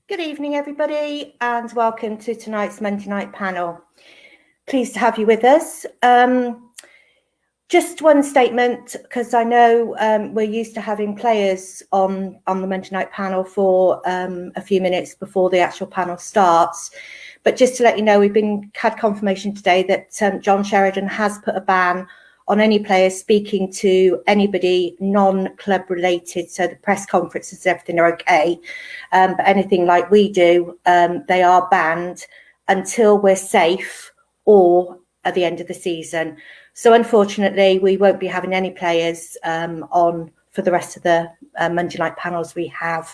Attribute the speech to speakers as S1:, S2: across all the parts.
S1: Good evening, everybody, and welcome to tonight's Monday night panel. Pleased to have you with us. Just one statement, because I know we're used to having players on the Monday night panel for a few minutes before the actual panel starts. But just to let you know, we've had confirmation today that John Sheridan has put a ban on any players speaking to anybody non-club related. So the press conferences, everything are okay. But anything like we do, they are banned until we're safe or at the end of the season. So unfortunately, we won't be having any players on for the rest of the Monday night panels we have,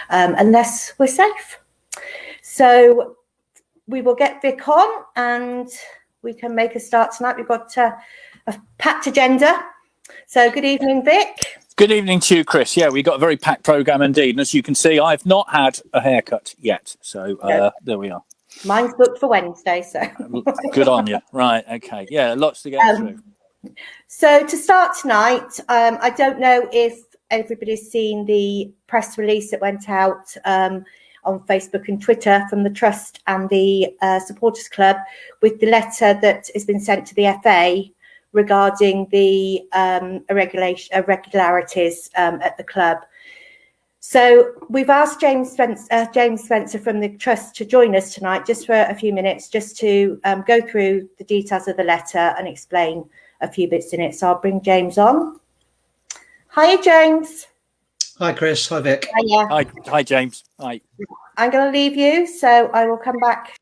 S1: unless we're safe. So we will get Vic on and we can make a start tonight. We've got a packed agenda. So good evening, Vic.
S2: Good evening to you, Chris. Yeah, we got a very packed programme indeed. And as you can see, I've not had a haircut yet. So there we are.
S1: Mine's booked for Wednesday. So
S2: good on you. Right. Okay. Yeah, lots to get through.
S1: So to start tonight, I don't know if everybody's seen the press release that went out on Facebook and Twitter from the Trust and the Supporters Club with the letter that has been sent to the FA regarding the irregularities at the club. So we've asked James Spencer from the Trust to join us tonight just for a few minutes, just to go through the details of the letter and explain a few bits in it. So I'll bring James on. Hi, James.
S3: Hi, Chris. Hi, Vic.
S2: Hi, James. Hi.
S1: I'm going to leave you, so I will come back.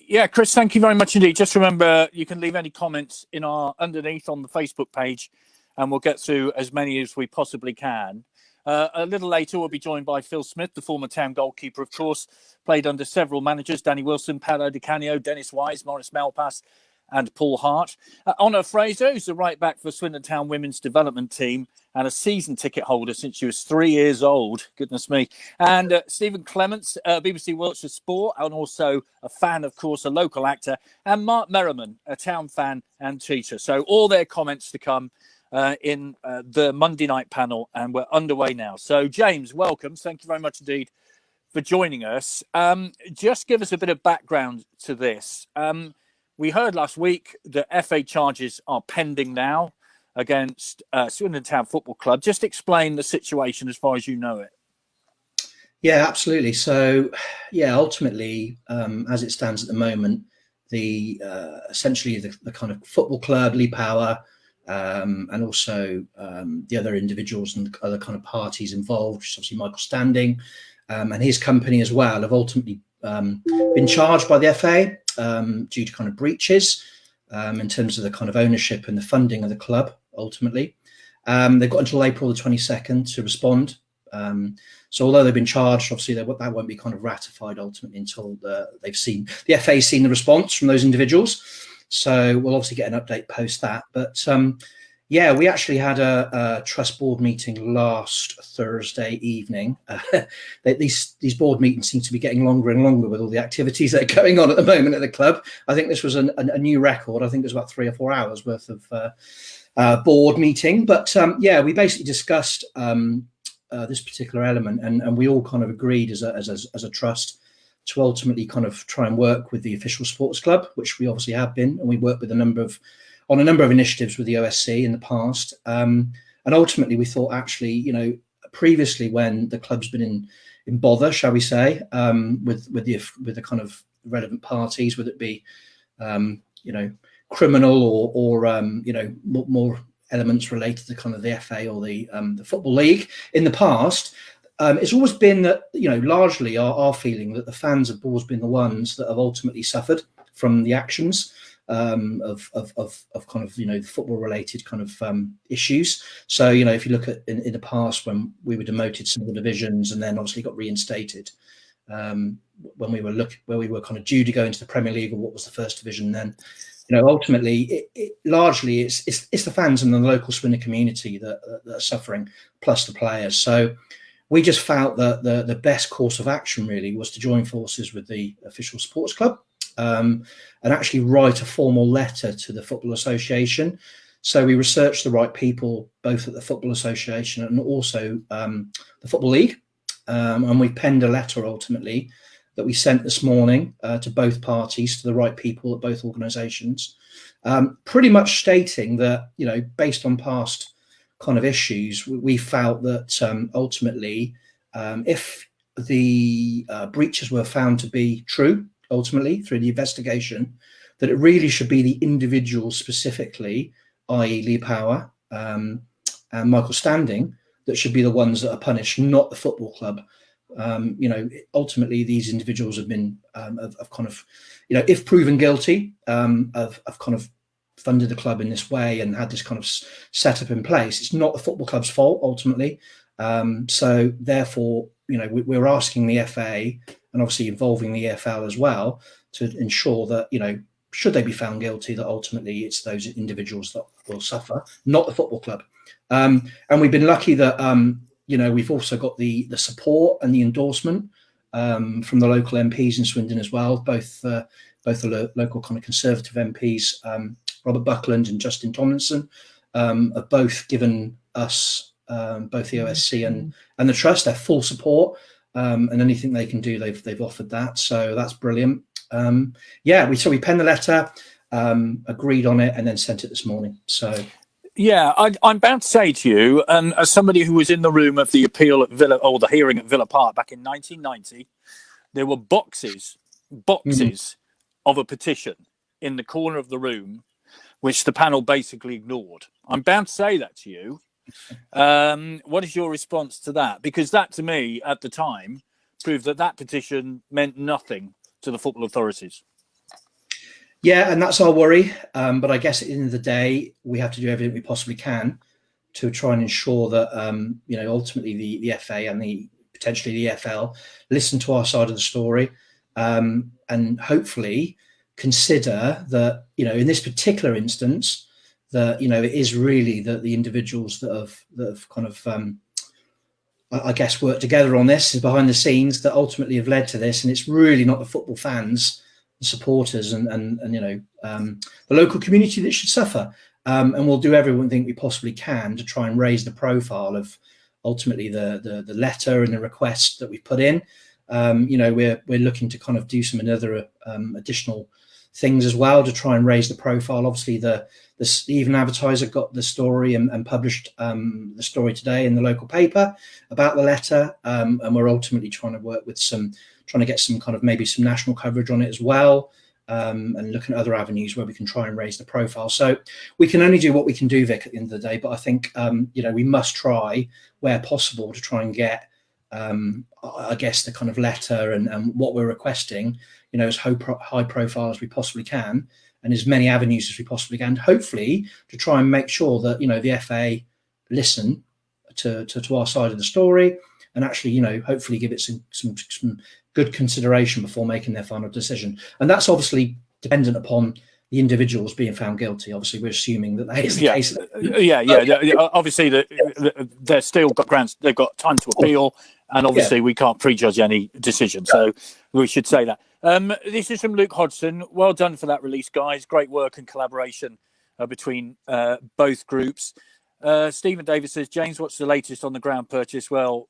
S2: Yeah, Chris, thank you very much indeed. Just remember, you can leave any comments underneath on the Facebook page, and we'll get through as many as we possibly can. A little later, we'll be joined by Phil Smith, the former town goalkeeper, of course, played under several managers, Danny Wilson, Paolo Di Canio, Dennis Wise, Maurice Malpass, and Paul Hart. Honor Fraser, who's the right back for Swindon Town women's development team and a season ticket holder since she was 3 years old. Goodness me. And Stephen Clements, BBC Wiltshire Sport, and also a fan, of course, a local actor. And Mark Merriman, a town fan and teacher. So all their comments to come in the Monday night panel, and we're underway now. So, James, welcome. Thank you very much indeed for joining us. Just give us a bit of background to this. We heard last week that FA charges are pending now against Swindon Town Football Club. Just explain the situation as far as you know it.
S3: Yeah, absolutely. So, yeah, ultimately, as it stands at the moment, essentially the kind of football club, Lee Power, and also the other individuals and other kind of parties involved, which is obviously Michael Standing and his company as well, have ultimately been charged by the FA due to kind of breaches in terms of the kind of ownership and the funding of the club. Ultimately, they've got until April the 22nd to respond. So although they've been charged, obviously that won't be kind of ratified ultimately until the FA's seen the response from those individuals. So we'll obviously get an update post that. But yeah, we actually had a trust board meeting last Thursday evening. These board meetings seem to be getting longer and longer with all the activities that are going on at the moment at the club. I think this was a new record. I think it was about 3 or 4 hours worth of board meeting. But yeah, we basically discussed this particular element, and we all kind of agreed as a trust to ultimately kind of try and work with the official sports club, which we obviously have been, and we worked with on a number of initiatives with the OSC in the past. And ultimately, we thought actually, previously when the club's been in bother, shall we say, with the kind of relevant parties, whether it be criminal or more elements related to kind of the FA or the Football League in the past. It's always been that, largely our feeling that the fans have always been the ones that have ultimately suffered from the actions of kind of, the football related kind of issues. So, if you look at in the past when we were demoted single divisions and then obviously got reinstated, when we were kind of due to go into the Premier League, or what was the first division then, ultimately largely it's the fans and the local Swindon community that are suffering, plus the players. So we just felt that the best course of action really was to join forces with the official sports club and actually write a formal letter to the Football Association. So we researched the right people, both at the Football Association and also the Football League. and we penned a letter ultimately that we sent this morning to both parties, to the right people at both organisations, pretty much stating that, based on past kind of issues, we felt that ultimately, if the breaches were found to be true, ultimately through the investigation, that it really should be the individuals specifically, i.e. Lee Power and Michael Standing, that should be the ones that are punished, not the football club. Ultimately these individuals have been have kind of, if proven guilty, of kind of funded the club in this way and had this kind of setup in place. It's not the football club's fault ultimately. So therefore, we're asking the FA, and obviously involving the EFL as well, to ensure that, should they be found guilty, that ultimately it's those individuals that will suffer, not the football club. And we've been lucky that, we've also got the support and the endorsement from the local MPs in Swindon as well, both the local kind of Conservative MPs, Robert Buckland and Justin Tomlinson, have both given us, both the OSC and the Trust, their full support, and anything they can do, they've offered that. So that's brilliant. We penned the letter, agreed on it, and then sent it this morning. So.
S2: Yeah, I'm bound to say to you, as somebody who was in the room of the appeal at Villa, or the hearing at Villa Park back in 1990, there were boxes of a petition in the corner of the room, which the panel basically ignored. I'm bound to say that to you. What is your response to that? Because that, to me, at the time, proved that petition meant nothing to the football authorities.
S3: Yeah, and that's our worry. But I guess at the end of the day, we have to do everything we possibly can to try and ensure that, ultimately the FA and potentially the EFL listen to our side of the story, and hopefully consider that, in this particular instance, that, it is really that the individuals that have kind of, I guess, worked together on this behind the scenes that ultimately have led to this. And it's really not the football fans, supporters and the local community that should suffer, and we'll do everything we possibly can to try and raise the profile of ultimately the letter and the request that we've put in. We're looking to kind of do some other additional things as well to try and raise the profile. Obviously the Even Advertiser got the story and published the story today in the local paper about the letter, and we're ultimately trying to work with trying to get some kind of maybe some national coverage on it as well, and looking at other avenues where we can try and raise the profile. So we can only do what we can do, Vic, at the end of the day. But I think we must try where possible to try and get I guess the kind of letter and what we're requesting, as high profile as we possibly can, and as many avenues as we possibly can, hopefully to try and make sure that the FA listen to our side of the story, and actually hopefully give it some good consideration before making their final decision. And that's obviously dependent upon the individuals being found guilty. Obviously, we're assuming that is the case.
S2: Obviously, they're still got grounds. They've got time to appeal, and obviously we can't prejudge any decision. So we should say that. This is from Luke Hodgson. Well done for that release, guys. Great work and collaboration between both groups. Stephen Davis says, James, what's the latest on the ground purchase? Well,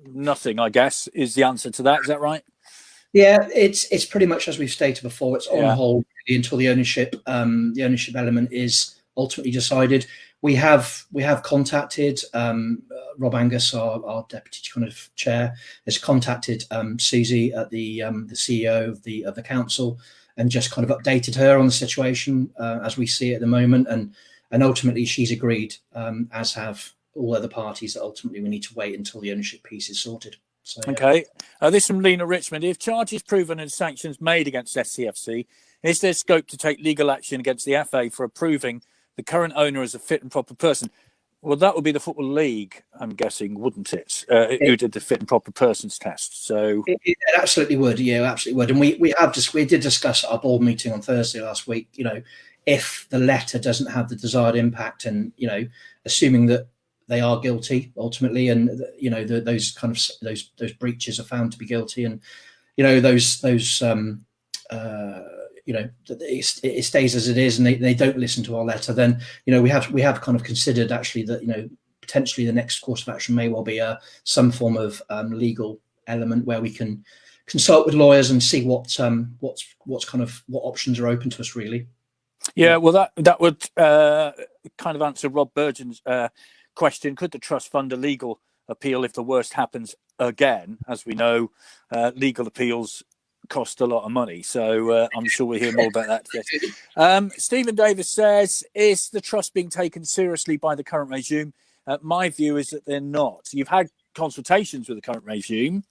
S2: nothing, I guess, is the answer to that. Is that right?
S3: Yeah, it's pretty much as we've stated before. It's on hold really until the ownership element is ultimately decided. We have contacted Rob Angus, our deputy kind of chair, has contacted Susie at the CEO of the council, and just kind of updated her on the situation as we see it at the moment, and ultimately she's agreed, as have all other parties, that ultimately we need to wait until the ownership piece is sorted. So,
S2: okay. This from Lena Richmond. If charges proven and sanctions made against STFC, is there scope to take legal action against the FA for approving the current owner as a fit and proper person? Well, that would be the Football League, I'm guessing, wouldn't it? Who did the fit and proper persons test? So
S3: it absolutely would. Yeah, absolutely would. And we did discuss at our board meeting on Thursday last week. If the letter doesn't have the desired impact, and assuming that they are guilty ultimately, and those breaches are found to be guilty, and it stays as it is, and they don't listen to our letter, then we have kind of considered actually that potentially the next course of action may well be some form of legal element where we can consult with lawyers and see what options are open to us, really.
S2: Yeah, well, that would kind of answer Rob Burgeon's question. Could the trust fund a legal appeal if the worst happens again? As we know, legal appeals cost a lot of money, so I'm sure we'll hear more about that today. Stephen Davis says, is the trust being taken seriously by the current regime? My view is that they're not. You've had consultations with the current regime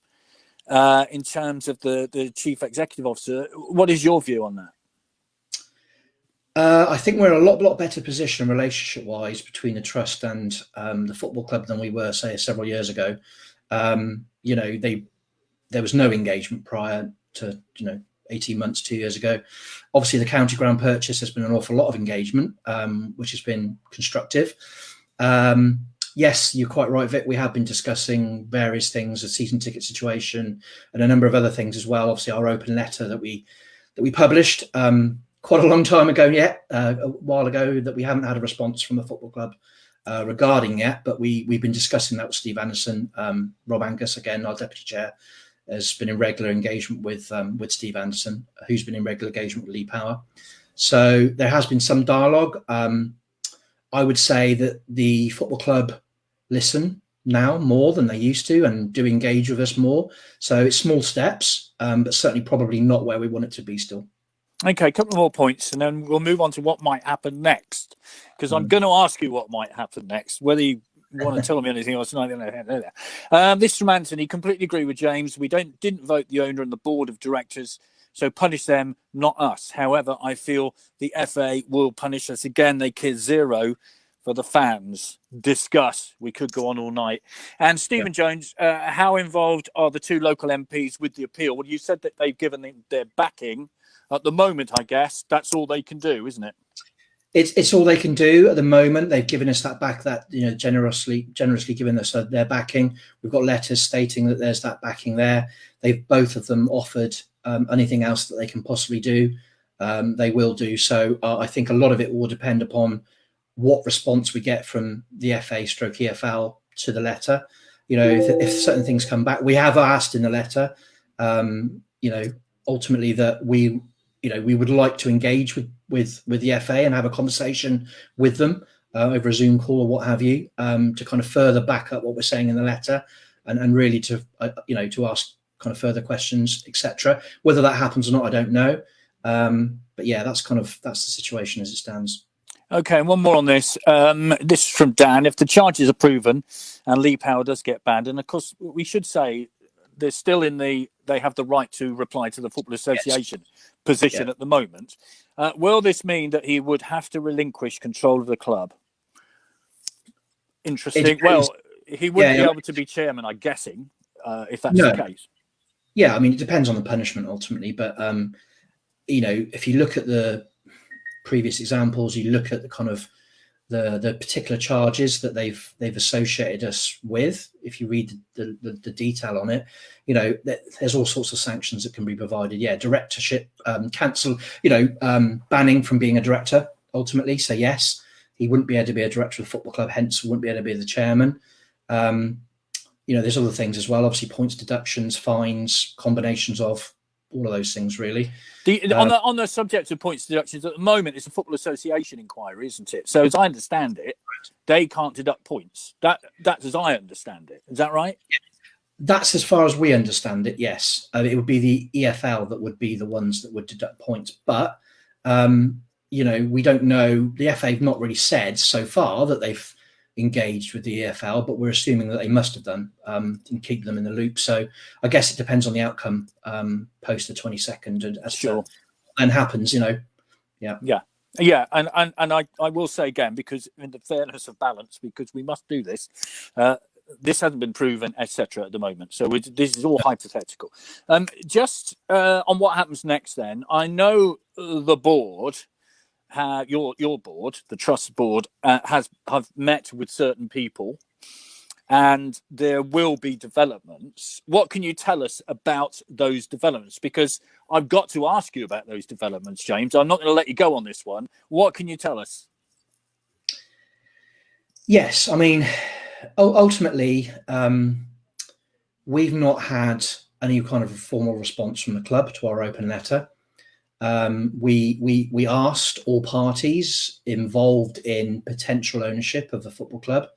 S2: in terms of the chief executive officer. What is your view on that?
S3: I think we're in a lot better position relationship-wise between the trust and the football club than we were, say, several years ago. There was no engagement prior to 18 months, 2 years ago. Obviously, the county ground purchase has been an awful lot of engagement, which has been constructive. Yes, you're quite right, Vic. We have been discussing various things, a season ticket situation, and a number of other things as well. Obviously, our open letter that we published quite a long time ago a while ago, that we haven't had a response from the football club regarding yet. But we've been discussing that with Steve Anderson. Rob Angus, again, our deputy chair, has been in regular engagement with Steve Anderson, who's been in regular engagement with Lee Power. So there has been some dialogue. I would say that the football club listen now more than they used to and do engage with us more. So it's small steps, but certainly probably not where we want it to be still.
S2: Okay, a couple more points, and then we'll move on to what might happen next, because I'm going to ask you what might happen next. Whether you want to tell me anything else, this is from Anthony. Completely agree with James. We didn't vote the owner and the board of directors, so punish them, not us. However, I feel the FA will punish us again. They care zero for the fans. Discuss. We could go on all night. And Stephen Jones, how involved are the two local MPs with the appeal? Well, you said that they've given their backing. At the moment, I guess that's all they can do, isn't it?
S3: It's all they can do at the moment. They've given us that back, that generously given us their backing. We've got letters stating that there's that backing there. They've both of them offered anything else that they can possibly do. They will do so. I think a lot of it will depend upon what response we get from the FA/EFL to the letter. If certain things come back, we have asked in the letter, ultimately that we would like to engage with the FA and have a conversation with them over a Zoom call or what have you, to kind of further back up what we're saying in the letter and really to ask kind of further questions, etc. Whether that happens or not, I don't know. But yeah, that's the situation as it stands.
S2: Okay, and one more on this. This is from Dan. If the charges are proven and Lee Power does get banned, and of course we should say they're still they have the right to reply to the Football Association position at the moment. Will this mean that he would have to relinquish control of the club? Interesting. Well, he wouldn't be able to be chairman, I'm guessing, if that's the case.
S3: Yeah, I mean, it depends on the punishment ultimately, but if you look at the previous examples, you look at the kind of the particular charges that they've associated us with. If you read the detail on it, there's all sorts of sanctions that can be provided. Yeah, directorship, cancel, banning from being a director ultimately. So yes, he wouldn't be able to be a director of the football club, hence wouldn't be able to be the chairman. There's other things as well, obviously points deductions, fines, combinations of all of those things really.
S2: On the subject of points deductions, at the moment it's a Football Association inquiry, isn't it? So as I understand it, they can't deduct points. That's as I understand it. Is that right?
S3: That's as far as we understand it, yes. It would be the EFL that would be the ones that would deduct points. But, we don't know. The FA have not really said so far that they've engaged with the EFL, but we're assuming that they must have done, and keep them in the loop. So I guess it depends on the outcome post the 22nd and as to when happens,
S2: Yeah, and I will say again, because in the fairness of balance, because we must do this, this hasn't been proven, etc. at the moment. So this is all hypothetical. Just on what happens next then, I know the board, your board, the trust board, have met with certain people, and there will be developments. What can you tell us about those developments? Because I've got to ask you about those developments, James. I'm not going to let you go on this one. What can you tell us?
S3: Yes, I mean, ultimately, we've not had any kind of formal response from the club to our open letter. We asked all parties involved in potential ownership of the football club,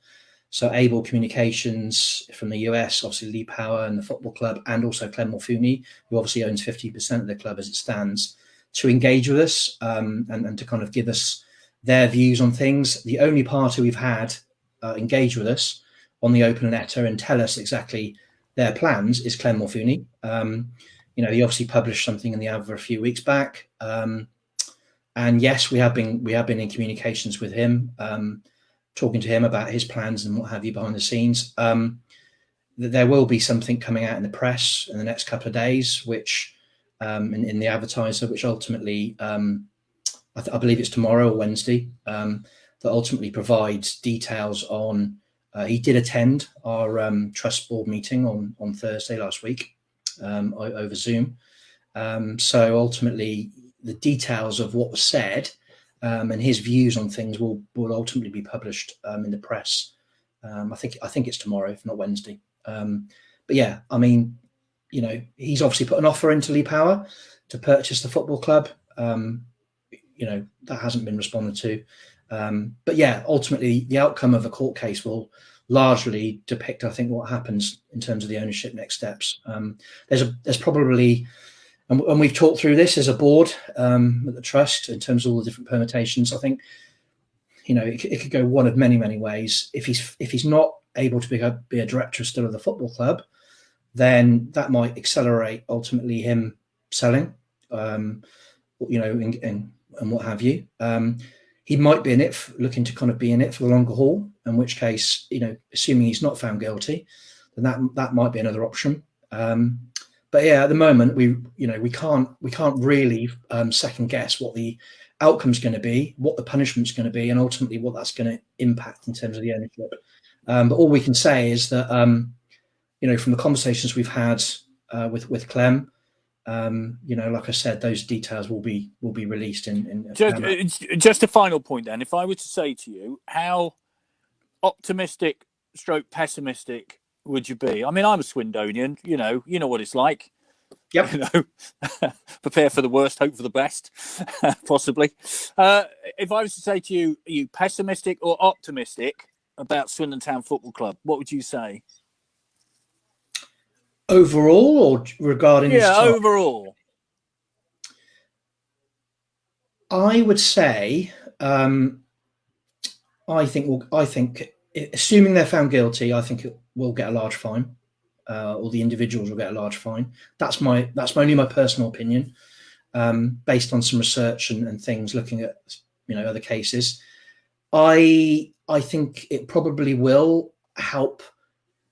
S3: so Able Communications from the US, obviously Lee Power and the football club, and also Clements and Mark, who obviously owns 50% of the club as it stands, to engage with us and to kind of give us their views on things. The only party we've had engage with us on the open letter and tell us exactly their plans is Clements and Mark. He obviously published something in the Adver a few weeks back, and yes, we have been in communications with him, talking to him about his plans and what have you behind the scenes. There will be something coming out in the press in the next couple of days, which in the Advertiser, which ultimately I believe it's tomorrow or Wednesday, that ultimately provides details on. He did attend our trust board meeting on Thursday last week over Zoom. So ultimately, the details of what was said and his views on things will ultimately be published in the press. I think it's tomorrow, if not Wednesday. But yeah, I mean, he's obviously put an offer into Lee Power to purchase the football club. That hasn't been responded to. But yeah, ultimately, the outcome of the court case will largely depict, I think, what happens in terms of the ownership next steps. There's probably, and we've talked through this as a board at the trust in terms of all the different permutations. I think, it could go one of many, many ways. If he's not able to be a director still of the football club, then that might accelerate ultimately him selling, and what have you. He might be in it, looking to kind of be in it for the longer haul, in which case, assuming he's not found guilty, then that might be another option. But yeah, at the moment, we can't really second guess what the outcome's going to be, what the punishment's going to be, and ultimately what that's going to impact in terms of the ownership. But all we can say is that, from the conversations we've had with Clem, like I said, those details will be released in
S2: just a final point then. If I were to say to you, how optimistic / pessimistic would you be? I mean, I'm a Swindonian, you know what it's like.
S3: Yep.
S2: Prepare for the worst, hope for the best, possibly. If I was to say to you, are you pessimistic or optimistic about Swindon Town Football Club? What would you say?
S3: Overall, or regarding this time?
S2: Overall.
S3: I would say, I think, assuming they're found guilty, I think it will get a large fine, or the individuals will get a large fine. That's only my personal opinion, based on some research and things, looking at other cases. I think it probably will help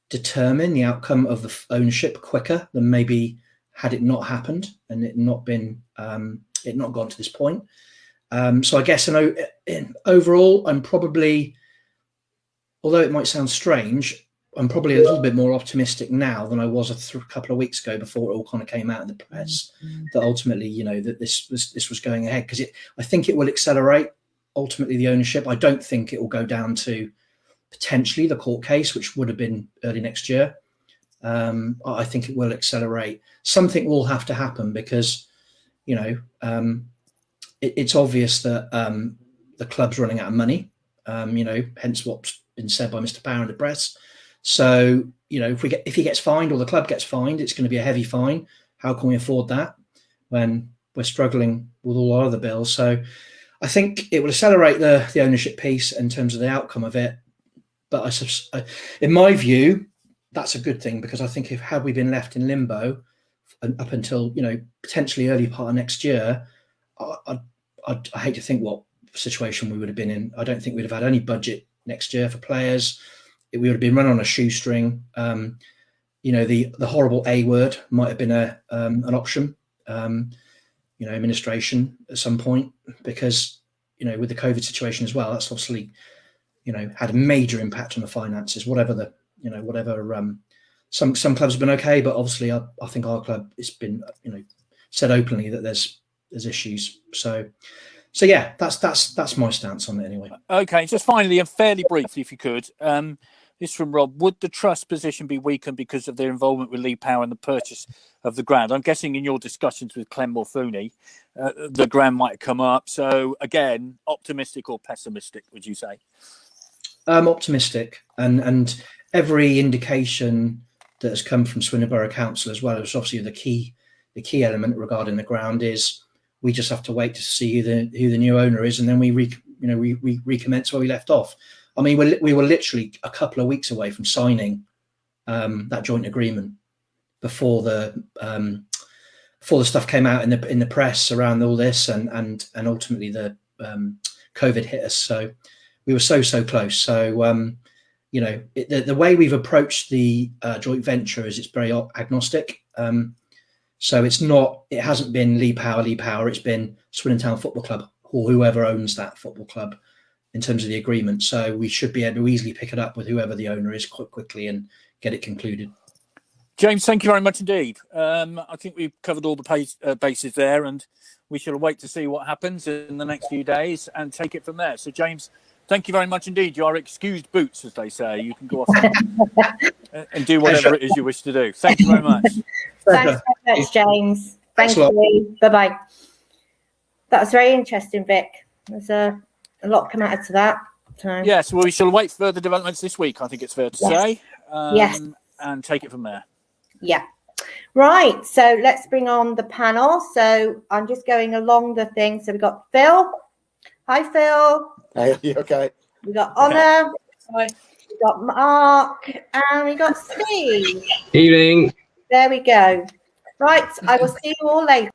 S3: determine the outcome of the ownership quicker than maybe had it not happened and it not gone to this point. So I guess overall, I'm probably, although it might sound strange, I'm probably a little bit more optimistic now than I was a couple of weeks ago before it all kind of came out in the press that ultimately, that this was going ahead, because I think it will accelerate ultimately the ownership. I don't think it will go down to potentially the court case, which would have been early next year. I think it will accelerate. Something will have to happen because, it's obvious that the club's running out of money, hence what's been said by Mr. Power in the press. So, if he gets fined or the club gets fined, it's going to be a heavy fine. How can we afford that when we're struggling with all our other bills? So I think it will accelerate the ownership piece in terms of the outcome of it. But in my view, that's a good thing, because I think had we been left in limbo up until potentially early part of next year, I hate to think what situation we would have been in. I don't think we'd have had any budget next year for players. We would have been run on a shoestring. The horrible A word might have been an option. Administration at some point, because with the COVID situation as well, that's obviously had a major impact on the finances. Some clubs have been okay, but obviously I think our club, it's been said openly that there's issues. So yeah, that's my stance on it anyway.
S2: Okay, just finally and fairly briefly, if you could, This from Rob. Would the trust position be weakened because of their involvement with Lee Power and the purchase of the ground? I'm guessing in your discussions with Clem Morfuni, the ground might come up. So again, optimistic or pessimistic, would you say?
S3: Optimistic, and every indication that has come from Swindon Borough Council, as well as obviously the key element regarding the ground, is we just have to wait to see who the new owner is, and then we recommence where we left off. I mean, we were literally a couple of weeks away from signing that joint agreement before the stuff came out in the press around all this, and ultimately the COVID hit us. So we were so close. So the way we've approached the joint venture is it's very agnostic. So it hasn't been Lee Power. It's been Swindon Town Football Club or whoever owns that football club in terms of the agreement. So we should be able to easily pick it up with whoever the owner is quite quickly and get it concluded.
S2: James, thank you very much indeed. I think we've covered all the bases there, and we shall wait to see what happens in the next few days and take it from there. So, James, thank you very much indeed. You are excused boots, as they say. You can go off and do whatever it is you wish to do. Thank you very much.
S1: Thanks very much, James. Thank you. Bye-bye. That was very interesting, Vic. There's a lot come out to that. So.
S2: Yes, well, we shall wait further developments this week, I think it's fair to say.
S1: Yes.
S2: And take it from there.
S1: Yeah. Right. So let's bring on the panel. So I'm just going along the thing. So we've got Phil. Hi, Phil.
S4: Hey, okay.
S1: We've got Honor.
S5: Hi.
S1: We've got Mark. And we got Steve.
S5: Evening.
S1: There we go. Right. I will see you all later.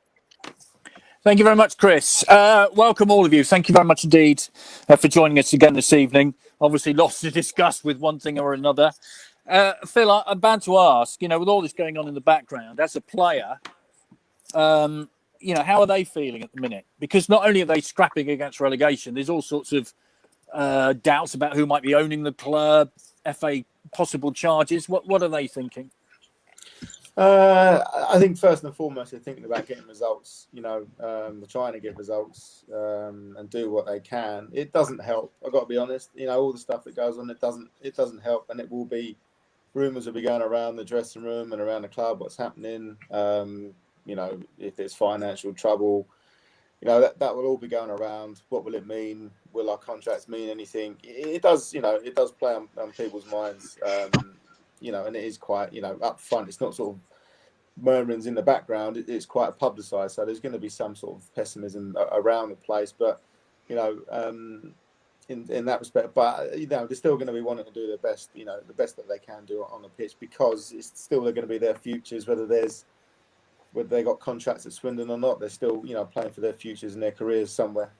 S2: Thank you very much, Chris. Welcome, all of you. Thank you very much indeed for joining us again this evening. Obviously, lots to discuss with one thing or another. Phil, I'm bound to ask, with all this going on in the background, as a player, how are they feeling at the minute? Because not only are they scrapping against relegation, there's all sorts of doubts about who might be owning the club, FA possible charges. What are they thinking?
S4: I think first and foremost, they're thinking about getting results. They're trying to get results and do what they can. It doesn't help. I've got to be honest. All the stuff that goes on, it doesn't help, and it will be. Rumours will be going around the dressing room and around the club. What's happening? If there's financial trouble, that will all be going around. What will it mean? Will our contracts mean anything? It does. It does play on people's minds. And it is quite, up front. It's not sort of murmurings in the background. It's quite publicised. So there's going to be some sort of pessimism around the place. But, in that respect, but, they're still going to be wanting to do their best, the best that they can do on the pitch, because it's still going to be their futures, whether they got contracts at Swindon or not. They're still, playing for their futures and their careers somewhere,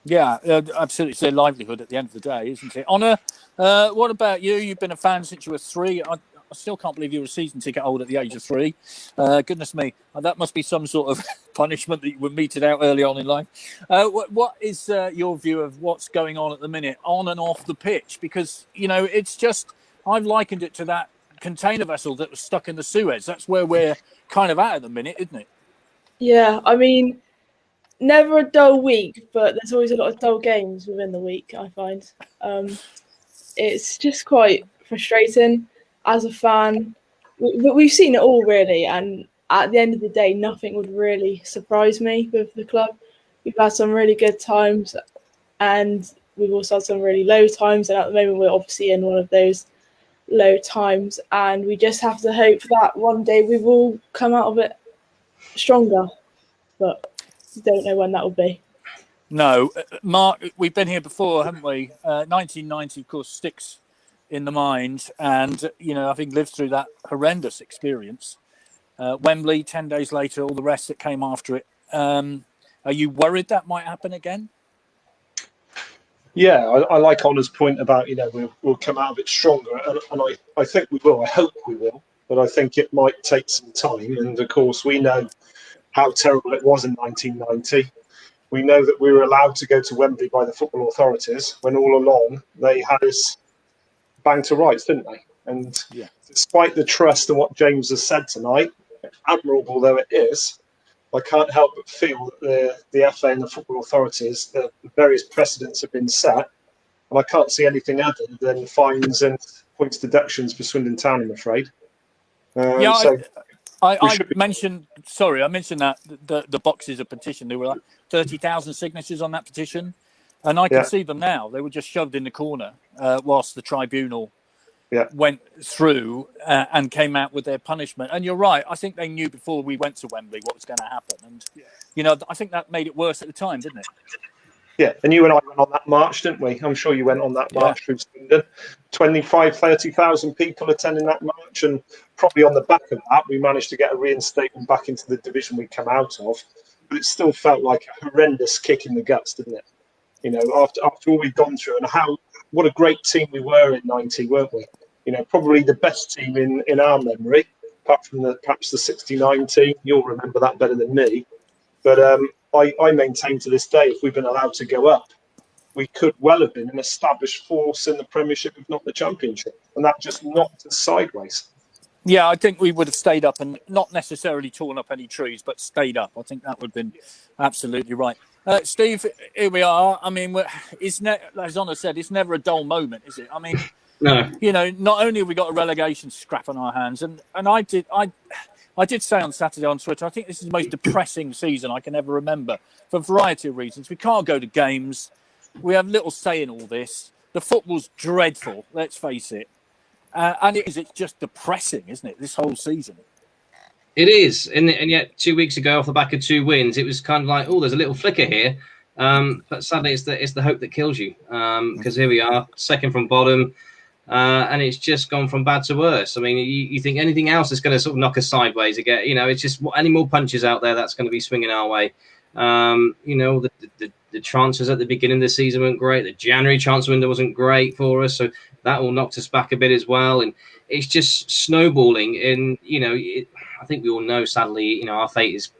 S2: Yeah, absolutely. It's their livelihood at the end of the day, isn't it? Honor, what about you? You've been a fan since you were 3. I still can't believe you were a season ticket holder at the age of 3. Goodness me. That must be some sort of punishment that you were meted out early on in life. What is your view of what's going on at the minute on and off the pitch? Because, it's just, I've likened it to that container vessel that was stuck in the Suez. That's where we're kind of at the minute, isn't it?
S6: Yeah, I mean, never a dull week, but there's always a lot of dull games within the week, I find. It's just quite frustrating as a fan. We've seen it all, really, and at the end of the day, nothing would really surprise me with the club. We've had some really good times, and we've also had some really low times, and at the moment we're obviously in one of those low times, and we just have to hope that one day we will come out of it stronger, but we don't know when that will be.
S2: No. Mark, we've been here before, haven't we? 1990, of course, sticks in the mind, and having lived through that horrendous experience, Wembley, 10 days later, all the rest that came after it. Are you worried that might happen again?
S7: Yeah, I like Honor's point about we'll come out of it stronger, and I think we will. I hope we will, but I think it might take some time. And of course, we know how terrible it was in 1990. We know that we were allowed to go to Wembley by the football authorities when all along they had us banged to rights, didn't they? And despite the trust and what James has said tonight, admirable though it is, I can't help but feel that the FA and the football authorities, the various precedents have been set, And I can't see anything other than fines and points deductions for Swindon Town, I'm afraid.
S2: Yeah,
S7: So
S2: I mentioned that the boxes of petition, there were like 30,000 signatures on that petition, and I can see them now. They were just shoved in the corner whilst the tribunal went through and came out with their punishment. And you're right, I think they knew before we went to Wembley what was going to happen, and I think that made it worse at the time, didn't it?
S7: Yeah, and you and I went on that march, didn't we? I'm sure you went on that march through Swindon. 30,000 people attending that march, and probably on the back of that, we managed to get a reinstatement back into the division we come out of. But it still felt like a horrendous kick in the guts, didn't it? After all we'd gone through, and what a great team we were in '90, weren't we? Probably the best team in our memory, apart from perhaps the '69 team. You'll remember that better than me. But I maintain to this day, if we'd been allowed to go up, we could well have been an established force in the Premiership, if not the Championship. And that just knocked us sideways.
S2: Yeah, I think we would have stayed up and not necessarily torn up any trees, but stayed up. I think that would have been absolutely right. Steve, here we are. I mean, as Honor said, it's never a dull moment, is it? I mean,
S5: no.
S2: Not only have we got a relegation scrap on our hands, and I did say on Saturday on Twitter, I think this is the most depressing season I can ever remember for a variety of reasons. We can't go to games. We have little say in all this. The football's dreadful, let's face it. And it's just depressing, isn't it, this whole season?
S5: It is. And yet 2 weeks ago, off the back of 2 wins, it was kind of like, there's a little flicker here. But sadly, it's the hope that kills you. Because here we are, second from bottom. And it's just gone from bad to worse. I mean, you think anything else is going to sort of knock us sideways again? It's just any more punches out there that's going to be swinging our way. The transfers at the beginning of the season weren't great. The January transfer window wasn't great for us, so that all knocked us back a bit as well. And it's just snowballing. And I think we all know, sadly, our fate is.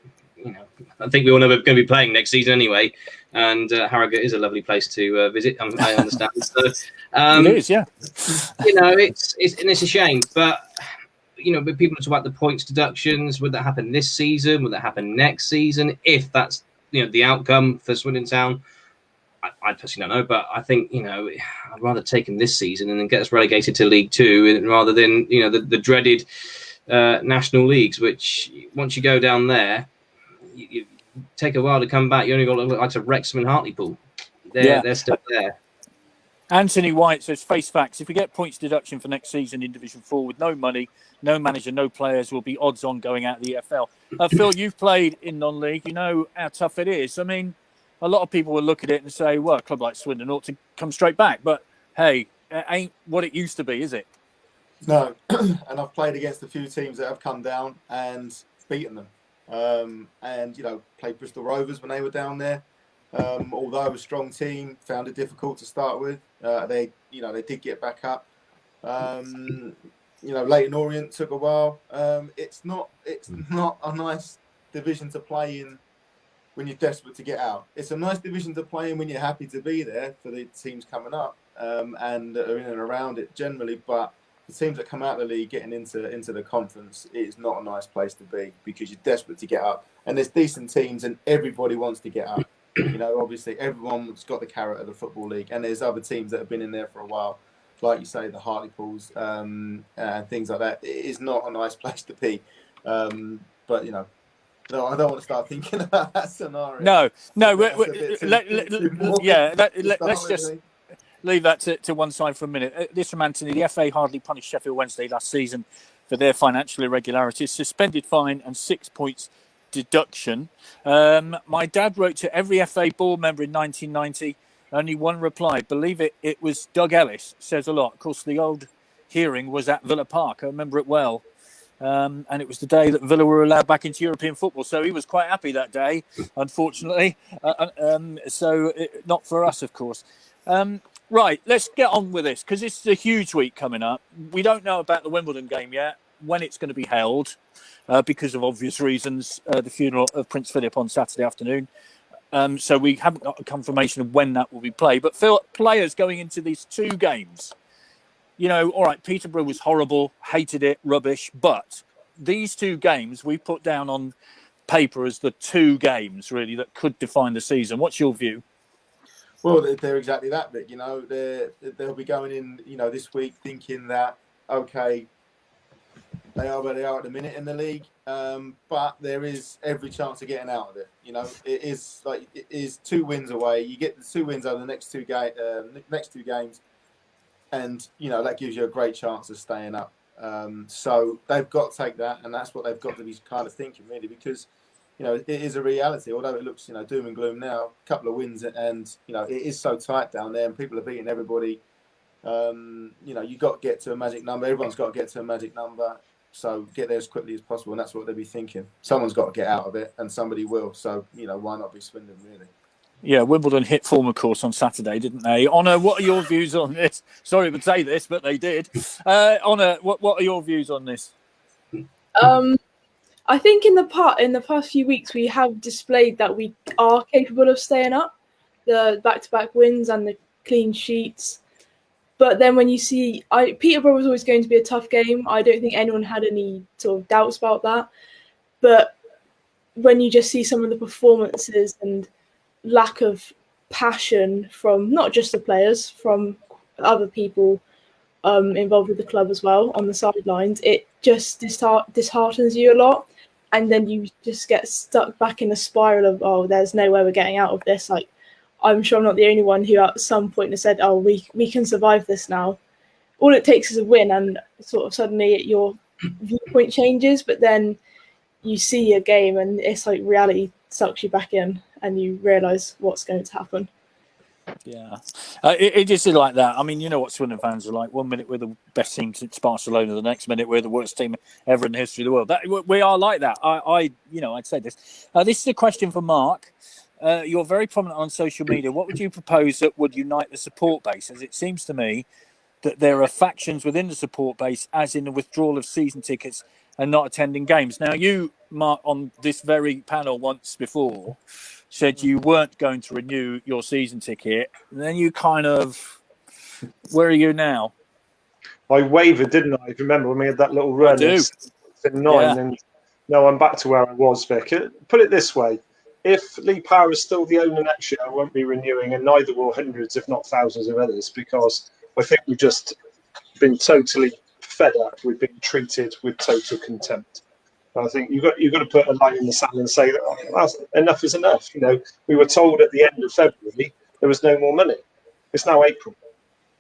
S5: I think we all know we're going to be playing next season anyway. And Harrogate is a lovely place to visit. I understand. So,
S2: it is, yeah.
S5: It's a shame, but but people talk about the points deductions. Would that happen this season? Would that happen next season? If that's the outcome for Swindon Town, I personally don't know. But I think I'd rather take them this season and then get us relegated to League Two rather than the dreaded national leagues. Which once you go down there, you take a while to come back. You only got to look like to Wrexham and Hartlepool. They're still there.
S2: Anthony White says, face facts, if we get points deduction for next season in Division 4 with no money, no manager, no players, will be odds on going out of the EFL. Phil, you've played in non-league. You know how tough it is. I mean, a lot of people will look at it and say, well, a club like Swindon ought to come straight back. But, hey, it ain't what it used to be, is it?
S4: No. And I've played against a few teams that have come down and beaten them. Played Bristol Rovers when they were down there. Although a strong team, found it difficult to start with. They did get back up. Leyton Orient took a while. It's not a nice division to play in when you're desperate to get out. It's a nice division to play in when you're happy to be there for the teams coming up and are in and around it generally. But the teams that come out of the league getting into the conference, it is not a nice place to be because you're desperate to get up. And there's decent teams and everybody wants to get up. Obviously everyone's got the carrot of the Football League, and there's other teams that have been in there for a while, like you say, the Hartlepools and things like that. It is not a nice place to be, but no, I don't want to start thinking about that scenario.
S2: No, let's just leave that to one side for a minute. This from Anthony: the FA hardly punished Sheffield Wednesday last season for their financial irregularities, suspended fine and 6 points deduction. My dad wrote to every FA board member in 1990. Only one reply. Believe it was Doug Ellis. Says a lot. Of course, the old hearing was at Villa Park. I remember it well. And it was the day that Villa were allowed back into European football. So he was quite happy that day, unfortunately. Not for us, of course. Right, let's get on with this because it's a huge week coming up. We don't know about the Wimbledon game yet, when it's going to be held. Because of obvious reasons, the funeral of Prince Philip on Saturday afternoon. So we haven't got a confirmation of when that will be played. But Phil, players going into these two games, all right, Peterborough was horrible, hated it, rubbish. But these two games we put down on paper as the two games, really, that could define the season. What's your view?
S4: Well, they're exactly that, Vic. You know, they'll be going in, you know, this week thinking that, okay, they are where they are at the minute in the league, but there is every chance of getting out of it. You know, it is 2 wins away. You get the 2 wins over the next two games, and you know that gives you a great chance of staying up. So they've got to take that, and that's what they've got to be kind of thinking, really, because you know it is a reality. Although it looks, you know, doom and gloom now, a couple of wins, and you know it is so tight down there, and people are beating everybody. You know, you've got to get to a magic number. Everyone's got to get to a magic number. So get there as quickly as possible, and that's what they'll be thinking. Someone's got to get out of it, and somebody will. So, you know, why not be Swindon, really?
S2: Yeah, Wimbledon hit form, of course, on Saturday, didn't they? Honor, what are your views on this? Sorry to say this, but they did. Honor, what are your views on this?
S6: I think in the past few weeks we have displayed that we are capable of staying up. The back-to-back wins and the clean sheets. But then when you see, Peterborough was always going to be a tough game. I don't think anyone had any sort of doubts about that. But when you just see some of the performances and lack of passion from not just the players, from other people involved with the club as well on the sidelines, it just disheartens you a lot. And then you just get stuck back in a spiral of, oh, there's no way we're getting out of this. Like, I'm sure I'm not the only one who at some point has said, oh, we can survive this now. All it takes is a win, and sort of suddenly your viewpoint changes, but then you see a game and it's like reality sucks you back in and you realise what's going to happen.
S2: Yeah, it is like that. I mean, you know what Swindon fans are like. 1 minute we're the best team since Barcelona, the next minute we're the worst team ever in the history of the world. We are like that. I'd say this. This is a question for Mark. You're very prominent on social media. What would you propose that would unite the support base? As it seems to me that there are factions within the support base, as in the withdrawal of season tickets and not attending games. Now, you, Mark, on this very panel once before, said you weren't going to renew your season ticket. And then you kind of, where are you now?
S7: I wavered, didn't I? Remember when we had that little run?
S2: I do.
S7: In 9,
S2: Yeah.
S7: and no, I'm back to where I was, Vic. Put it this way. If Lee Power is still the owner next year, I won't be renewing, and neither will hundreds, if not thousands of others, because I think we've just been totally fed up. We've been treated with total contempt. And I think you've got to put a line in the sand and say that enough is enough. You know, we were told at the end of February there was no more money. It's now April.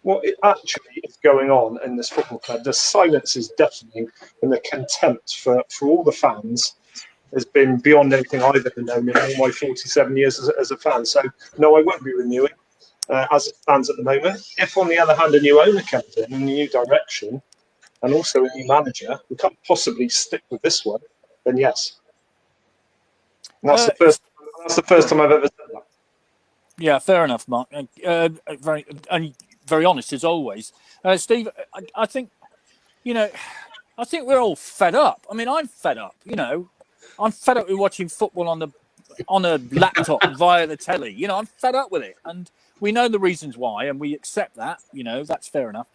S7: What actually is going on in this football club? The silence is deafening, and the contempt for all the fans has been beyond anything I've ever known in all my 47 years as a fan. So, no, I won't be renewing as it stands at the moment. If, on the other hand, a new owner comes in, a new direction, and also a new manager, we can't possibly stick with this one, then yes. And that's the first time I've ever said that.
S2: Yeah, fair enough, Mark. Very honest as always. Steve, I think, I think we're all fed up. I mean, I'm fed up, I'm fed up with watching football on a laptop via the telly. I'm fed up with it. And we know the reasons why, and we accept that, that's fair enough.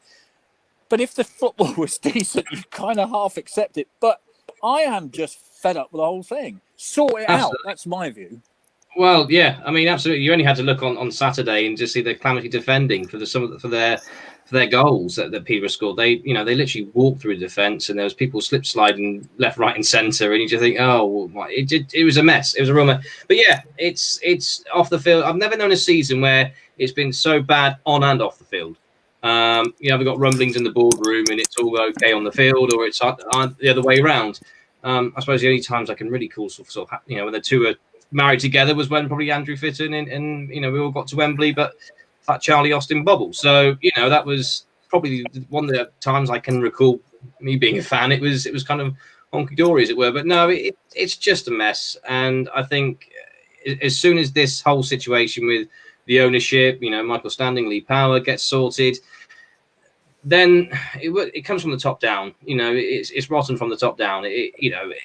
S2: But if the football was decent, you kind of half accept it. But I am just fed up with the whole thing. Sort it out. That's my view.
S5: Well, yeah, I mean, absolutely. You only had to look on Saturday and just see the calamity defending for their goals that Peterborough scored. They literally walked through the defence, and there was people slip sliding left, right, and centre, and you just think, oh, it was a mess. It was a real mess. But yeah, it's off the field. I've never known a season where it's been so bad on and off the field. We've got rumblings in the boardroom, and it's all okay on the field, or it's the other way around. I suppose the only times I can really call when the two are married together was when probably Andrew Fitton and we all got to Wembley, but that Charlie Austin bubble. So that was probably one of the times I can recall me being a fan. It was kind of honky dory, as it were. But no, it's just a mess. And I think as soon as this whole situation with the ownership, Michael Standing, Lee Power gets sorted, then it comes from the top down. It's rotten from the top down.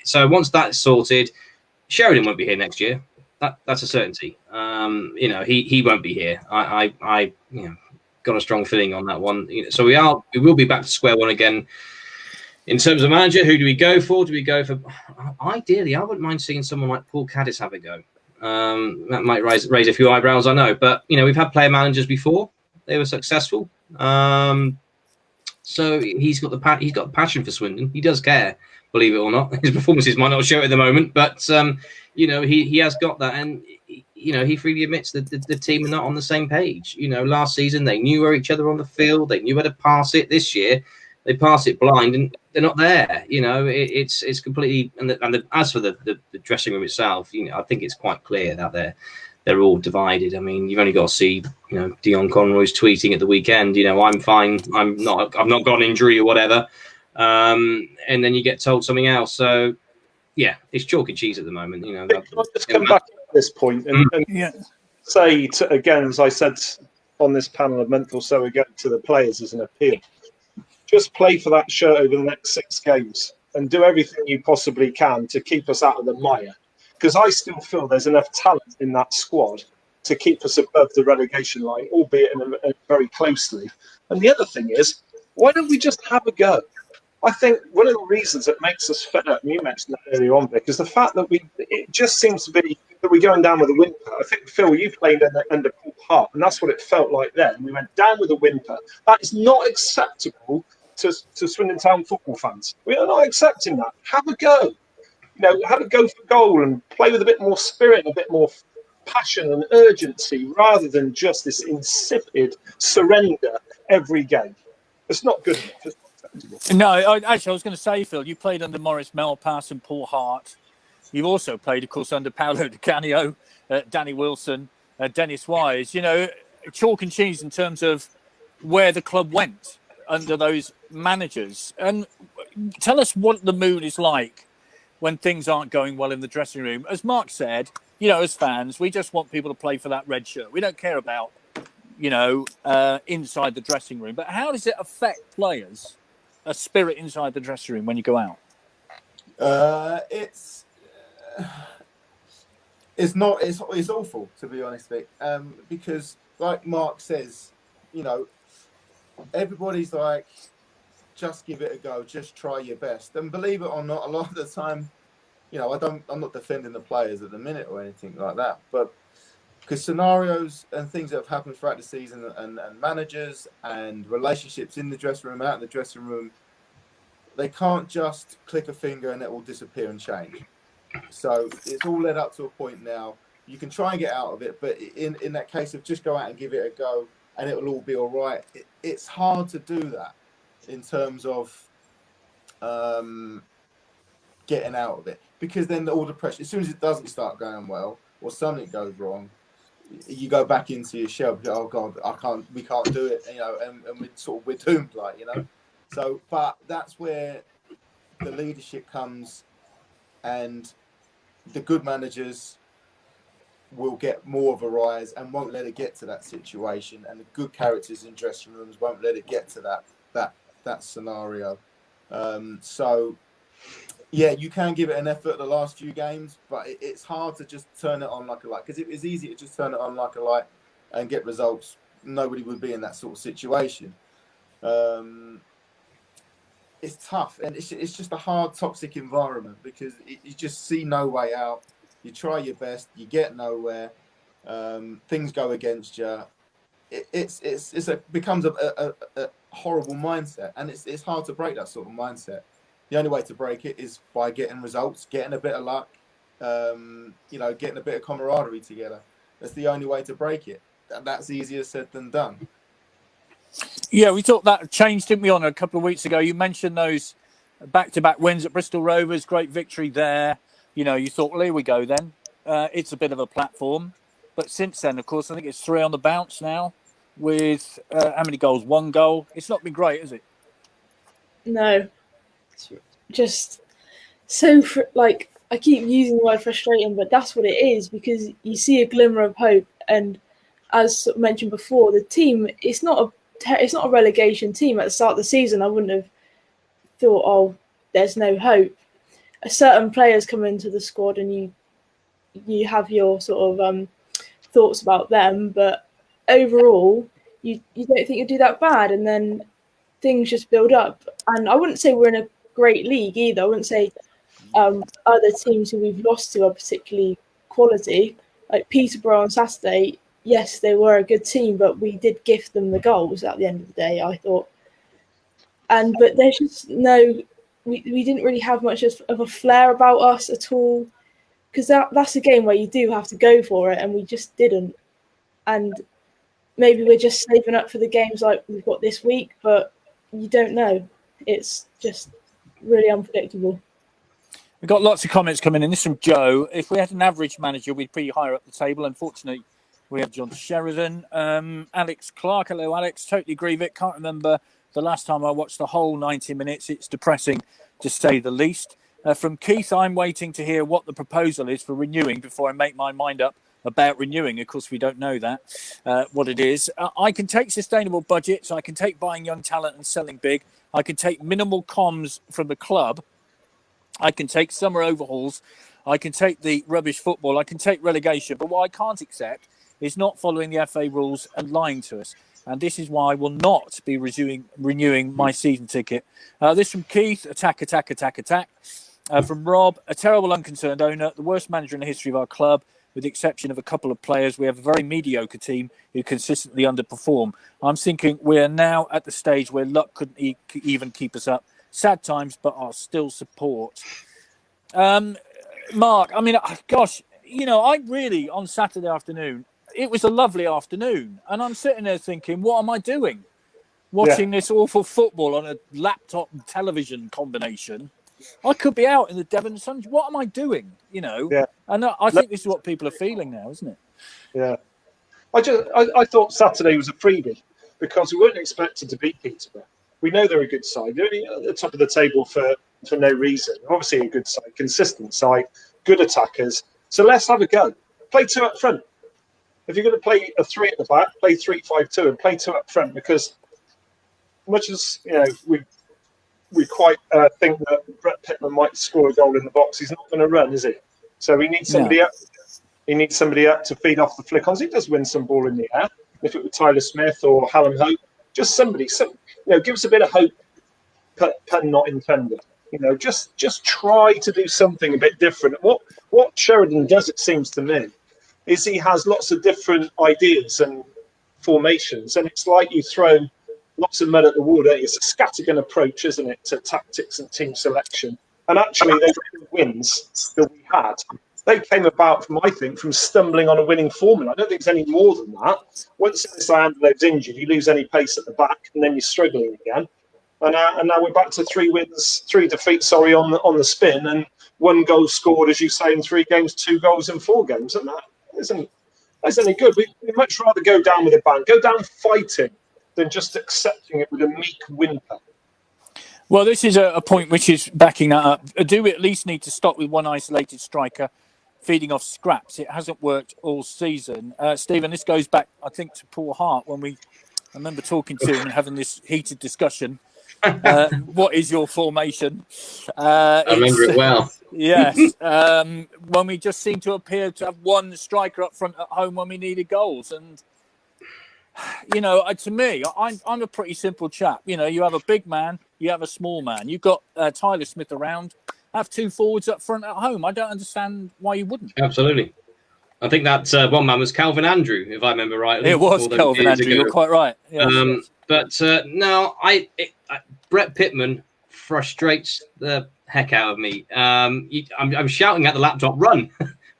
S5: So once that's sorted, Sheridan won't be here next year. That's a certainty. He won't be here. I got a strong feeling on that one. So we will be back to square one again. In terms of manager, who do we go for? Do we go for? Ideally, I wouldn't mind seeing someone like Paul Caddis have a go. That might raise a few eyebrows, I know, but we've had player managers before; they were successful. So he's got the passion for Swindon. He does care, believe it or not. His performances might not show it at the moment, but he has got that, and he freely admits that the team are not on the same page. Last season they knew where each other on the field, they knew where to pass it. This year they pass it blind, and they're not there. It's completely. And as for the dressing room itself, I think it's quite clear that they're all divided. I mean, you've only got to see, Dion Conroy's tweeting at the weekend. I'm fine. I've not got an injury or whatever. And then you get told something else. So yeah, it's chalk and cheese at the moment.
S7: Can I just come back to this point and say again, as I said on this panel a month or so ago, to the players as an appeal: just play for that shirt over the next 6 games and do everything you possibly can to keep us out of the mire. Because I still feel there's enough talent in that squad to keep us above the relegation line, albeit very closely. And the other thing is, why don't we just have a go? I think one of the reasons that makes us fed up, and you mentioned that earlier on, Vic, is the fact that it just seems to be that we're going down with a whimper. I think, Phil, you played under Paul Hart, and that's what it felt like then. We went down with a whimper. That is not acceptable to Swindon Town football fans. We are not accepting that. Have a go. Have a go for goal and play with a bit more spirit, a bit more passion and urgency, rather than just this insipid surrender every game. It's not good enough. It's not acceptable.
S2: No, I was going to say, Phil, you played under Maurice Malpass and Paul Hart. You've also played, of course, under Paolo Di Canio, Danny Wilson, Dennis Wise. Chalk and cheese in terms of where the club went under those managers. And tell us what the mood is like when things aren't going well in the dressing room. As Mark said, as fans, we just want people to play for that red shirt. We don't care about, inside the dressing room. But how does it affect players, a spirit inside the dressing room when you go out?
S4: It's awful, to be honest, Vic. Because like Mark says, everybody's like, just give it a go, just try your best. And believe it or not, a lot of the time, I'm not defending the players at the minute or anything like that, but because scenarios and things that have happened throughout the season and managers and relationships in the dressing room, out in the dressing room, they can't just click a finger and it will disappear and change. So it's all led up to a point now. You can try and get out of it, but in that case of just go out and give it a go and it will all be all right. It's hard to do that in terms of getting out of it, because then all the pressure, as soon as it doesn't start going well or something goes wrong, you go back into your shell. Oh God, we can't do it, and we're doomed, So, but that's where the leadership comes, and the good managers will get more of a rise and won't let it get to that situation, and the good characters in dressing rooms won't let it get to that scenario. So yeah, you can give it an effort the last few games, but it's hard to just turn it on like a light, because if it was easy to just turn it on like a light and get results, nobody would be in that sort of situation. It's tough, and it's just a hard, toxic environment, because you just see no way out. You try your best, you get nowhere. Things go against you. It becomes a horrible mindset, and it's hard to break that sort of mindset. The only way to break it is by getting results, getting a bit of luck, getting a bit of camaraderie together. That's the only way to break it. That's easier said than done.
S2: Yeah, we thought that changed, didn't we, on a couple of weeks ago? You mentioned those back-to-back wins at Bristol Rovers, great victory there. You thought, well, here we go then. It's a bit of a platform. But since then, of course, I think it's 3 on the bounce now with how many goals? 1 goal. It's not been great, has it?
S6: No. It's just so, I keep using the word frustrating, but that's what it is, because you see a glimmer of hope. And as mentioned before, the team, it's not a relegation team. At the start of the season, I wouldn't have thought, oh, there's no hope. Certain players come into the squad and you have your sort of thoughts about them, but overall, you don't think you'll do that bad, and then things just build up. And I wouldn't say we're in a great league either. I wouldn't say other teams who we've lost to are particularly quality. like Peterborough on Saturday, yes, they were a good team, but we did gift them the goals at the end of the day, I thought. But there's just we didn't really have much of a flair about us at all, because that's a game where you do have to go for it, and we just didn't. And maybe we're just saving up for the games like we've got this week, but you don't know. It's just really unpredictable.
S2: We've got lots of comments coming in. This is from Joe. If we had an average manager, we'd be higher up the table. Unfortunately, we have John Sheridan. Alex Clark. Hello, Alex. Totally agree with it. Can't remember the last time I watched the whole 90 minutes. It's depressing, to say the least. From Keith, I'm waiting to hear what the proposal is for renewing before I make my mind up about renewing. Of course, we don't know that, what it is. I can take sustainable budgets. I can take buying young talent and selling big. I can take minimal comms from the club. I can take summer overhauls. I can take the rubbish football. I can take relegation. But what I can't accept is not following the FA rules and lying to us. And this is why I will not be renewing my season ticket. This from Keith. Attack. From Rob. A terrible, unconcerned owner. The worst manager in the history of our club. With the exception of a couple of players, we have a very mediocre team who consistently underperform. I'm thinking we're now at the stage where luck couldn't even keep us up. Sad times, but I'll still support. Mark, I mean, gosh, I really, on Saturday afternoon, it was a lovely afternoon. And I'm sitting there thinking, what am I doing? Watching this awful football on a laptop and television combination. I could be out in the Devon sun. What am I doing?
S7: Yeah.
S2: And I think this is what people are feeling now, isn't it?
S7: Yeah. I thought Saturday was a freebie because we weren't expected to beat Peterborough. We know they're a good side. They're only at the top of the table for no reason. Obviously a good side, consistent side, good attackers. So let's have a go. Play 2 up front. If you're going to play a 3 at the back, play 3-5-2 and play 2 up front, because much as we quite think that Brett Pittman might score a goal in the box, he's not going to run, is he? So he needs somebody up. He needs somebody up to feed off the flick-ons. He does win some ball in the air. If it were Tyler Smith or Hallam Hope, just somebody, give us a bit of hope. Pun not intended. Just try to do something a bit different. What Sheridan does, it seems to me, is he has lots of different ideas and formations, and it's like you throw lots of mud at the water. It's a scattergun approach, isn't it, to tactics and team selection. And actually, those wins that we had, they came about from stumbling on a winning formula. I don't think there's any more than that. Once Iandelo's injured, you lose any pace at the back, and then you're struggling again. And now we're back to 3 defeats, on the spin, and 1 goal scored, as you say, in 3 games, 2 goals in 4 games, and that isn't any good. We'd much rather go down with a bang, go down fighting, than just accepting it with a meek whimper.
S2: Well, this is a point which is backing that up. Do we at least need to stop with one isolated striker feeding off scraps? It hasn't worked all season. Stephen, this goes back, I think, to Paul Hart when I remember talking to him and having this heated discussion. What is your formation?
S5: I remember it well.
S2: Yes. When we just seem to appear to have one striker up front at home when we needed goals. And, to me, I'm a pretty simple chap. You have a big man, you have a small man. You've got Tyler Smith around. Have 2 forwards up front at home. I don't understand why you wouldn't.
S5: Absolutely. I think that one man was Calvin Andrew, if I remember rightly.
S2: It was Calvin Andrew. Ago. You're quite right. Yes,
S5: But no, Brett Pittman frustrates the heck out of me. I'm shouting at the laptop, run,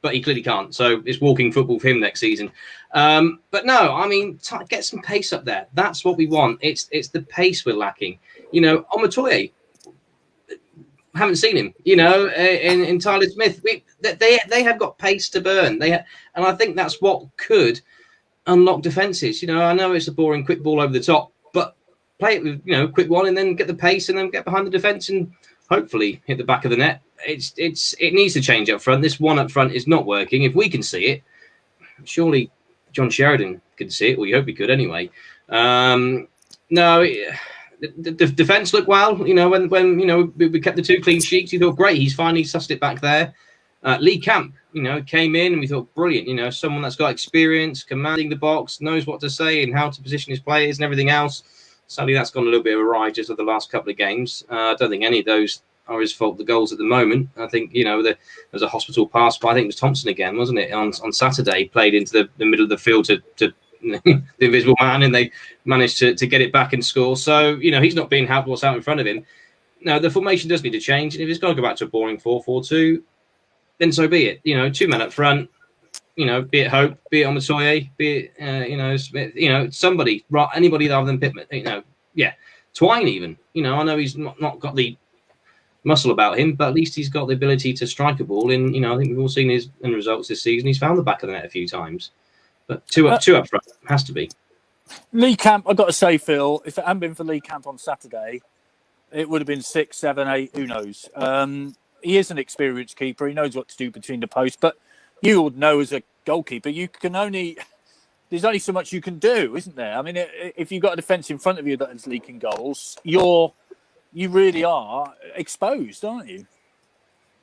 S5: but he clearly can't. So it's walking football for him next season. But no, I mean, get some pace up there. That's what we want. It's the pace we're lacking. Omatoye, haven't seen him. In Tyler Smith, they have got pace to burn. And I think that's what could unlock defences. I know it's a boring quick ball over the top, but play it with quick one and then get the pace and then get behind the defence and hopefully hit the back of the net. It needs to change up front. This one up front is not working. If we can see it, surely John Sheridan can see it. Well, you hope he could anyway. No. The defence looked well, when we kept the 2 clean sheets. You thought, great, he's finally sussed it back there. Lee Camp, came in and we thought, brilliant, someone that's got experience, commanding the box, knows what to say and how to position his players and everything else. Sadly, that's gone a little bit awry just over the last couple of games. I don't think any of those are his fault. The goals at the moment, I think, there was a hospital pass by, I think it was Thompson again, wasn't it? On Saturday, played into the middle of the field to the invisible man, and they managed to get it back and score. So he's not being helped what's out in front of him. Now the formation does need to change, and if it's got to go back to a boring 4-4-2, then so be it. 2 men up front. Be it Hope, be it Omatoye, be it Smith, somebody, anybody other than Pittman. Twine even. I know he's not got the muscle about him, but at least he's got the ability to strike a ball. And I think we've all seen his end results this season. He's found the back of the net a few times, but two up front has to be.
S2: Lee Camp, I've got to say, Phil, if it hadn't been for Lee Camp on Saturday, it would have been 6, 7, 8. Who knows? He is an experienced keeper. He knows what to do between the posts, but you would know as a goalkeeper, there's only so much you can do, isn't there? I mean, if you've got a defence in front of you that is leaking goals, you really are exposed, aren't you?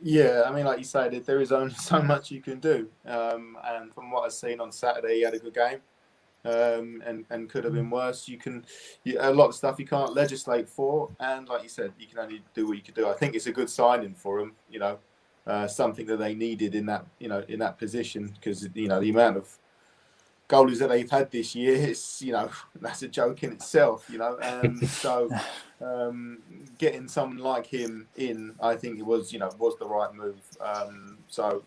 S4: Yeah, I mean, like you said, there is only so much you can do. And from what I've seen on Saturday, he had a good game, and could have been worse. A lot of stuff you can't legislate for, and like you said, you can only do what you can do. I think it's a good signing for him, something that they needed in that position, because the amount of goalies that they've had this year, it's that's a joke in itself, so getting someone like him in, I think it was the right move. So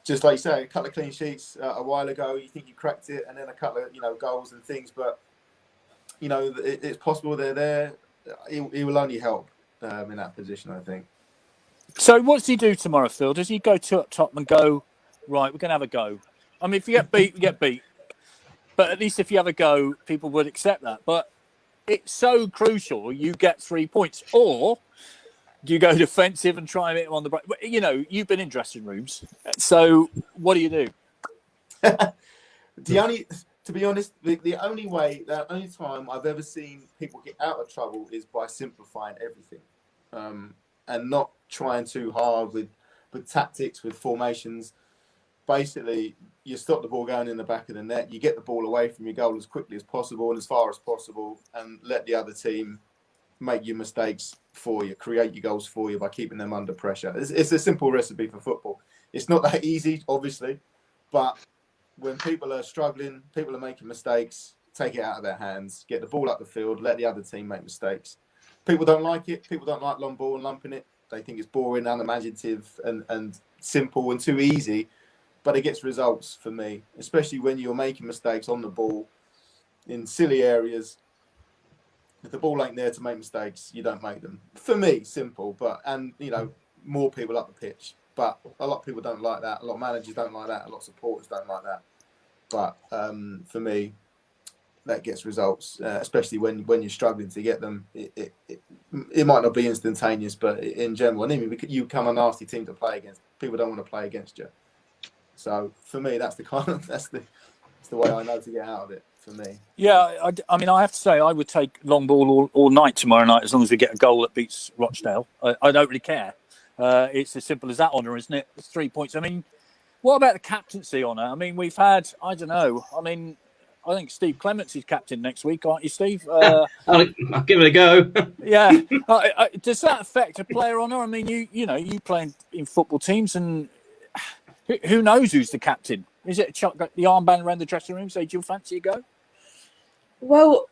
S4: just like you say, a couple of clean sheets a while ago, you think you cracked it, and then a couple of goals and things, but it's possible they're there. He will only help in that position, I think.
S2: So what does he do tomorrow, Phil? Does he go up top and go, right, we're going to have a go? I mean, if you get beat, you get beat. But at least if you have a go, people would accept that. But it's so crucial you get 3 points. Or do you go defensive and try and hit him on the break? You've been in dressing rooms. So what do you do?
S4: To be honest, the only time I've ever seen people get out of trouble is by simplifying everything. And not trying too hard with tactics, with formations. Basically, you stop the ball going in the back of the net, you get the ball away from your goal as quickly as possible and as far as possible, and let the other team make your mistakes for you, create your goals for you by keeping them under pressure. It's a simple recipe for football. It's not that easy, obviously, but when people are struggling, people are making mistakes, take it out of their hands, get the ball up the field, let the other team make mistakes. People don't like it. People don't like long ball and lumping it. They think it's boring, unimaginative, and simple and too easy. But it gets results for me, especially when you're making mistakes on the ball in silly areas. If the ball ain't there to make mistakes, you don't make them. For me, simple, and more people up the pitch. But a lot of people don't like that. A lot of managers don't like that. A lot of supporters don't like that. But for me, that gets results, especially when you're struggling to get them. It might not be instantaneous, but in general, and even you become a nasty team to play against. People don't want to play against you. So for me, that's the way I know to get out of it. For me,
S2: yeah. I mean, I have to say, I would take long ball all night tomorrow night as long as we get a goal that beats Rochdale. I don't really care. It's as simple as that honour, isn't it? It's 3 points. I mean, what about the captaincy honour? I mean, we've had, I don't know. I mean, I think Steve Clements is captain next week, aren't you, Steve?
S5: I'll give it a go.
S2: Yeah. Does that affect a player honour? I mean, you play in football teams, and who knows who's the captain? Is it the armband around the dressing room? Say, do you fancy a go?
S6: Well,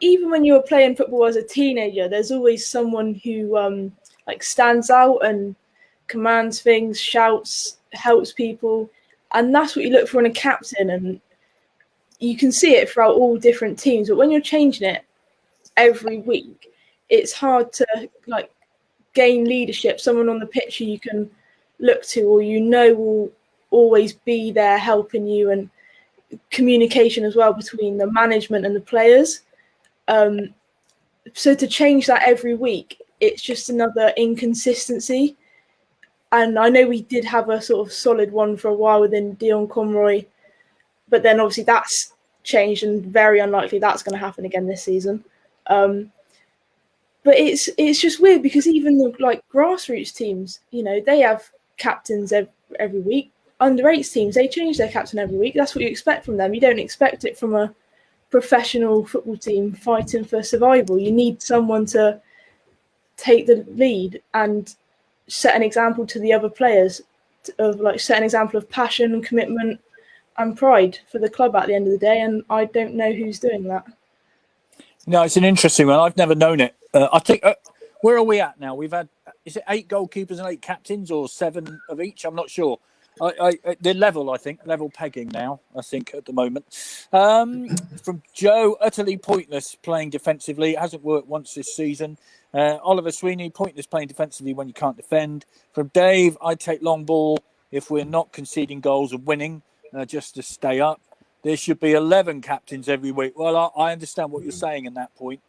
S6: even when you were playing football as a teenager, there's always someone who stands out and commands things, shouts, helps people, and that's what you look for in a captain. And you can see it throughout all different teams, but when you're changing it every week, it's hard to gain leadership. Someone on the pitch who you can look to, or will always be there helping you, and communication as well between the management and the players. So to change that every week, it's just another inconsistency. And I know we did have a sort of solid one for a while within Dion Conroy, but then obviously that's changed, and very unlikely that's going to happen again this season. But it's just weird, because even the grassroots teams, they have captains every week. Under-8s teams, they change their captain every week. That's what you expect from them. You don't expect it from a professional football team fighting for survival. You need someone to take the lead and set an example to the other players of like set an example of passion and commitment and pride for the club at the end of the day. And I don't know who's doing that.
S2: No, it's an interesting one. I've never known it. I think where are we at now? We've had, is it 8 goalkeepers and 8 captains or 7 of each? I'm not sure. They're level, I think, level pegging now, I think, at the moment. From Joe, utterly pointless playing defensively. It hasn't worked once this season. Oliver Sweeney, pointless playing defensively when you can't defend. From Dave, I'd take long ball if we're not conceding goals and winning, just to stay up. There should be 11 captains every week. Well, I understand what you're saying in that point.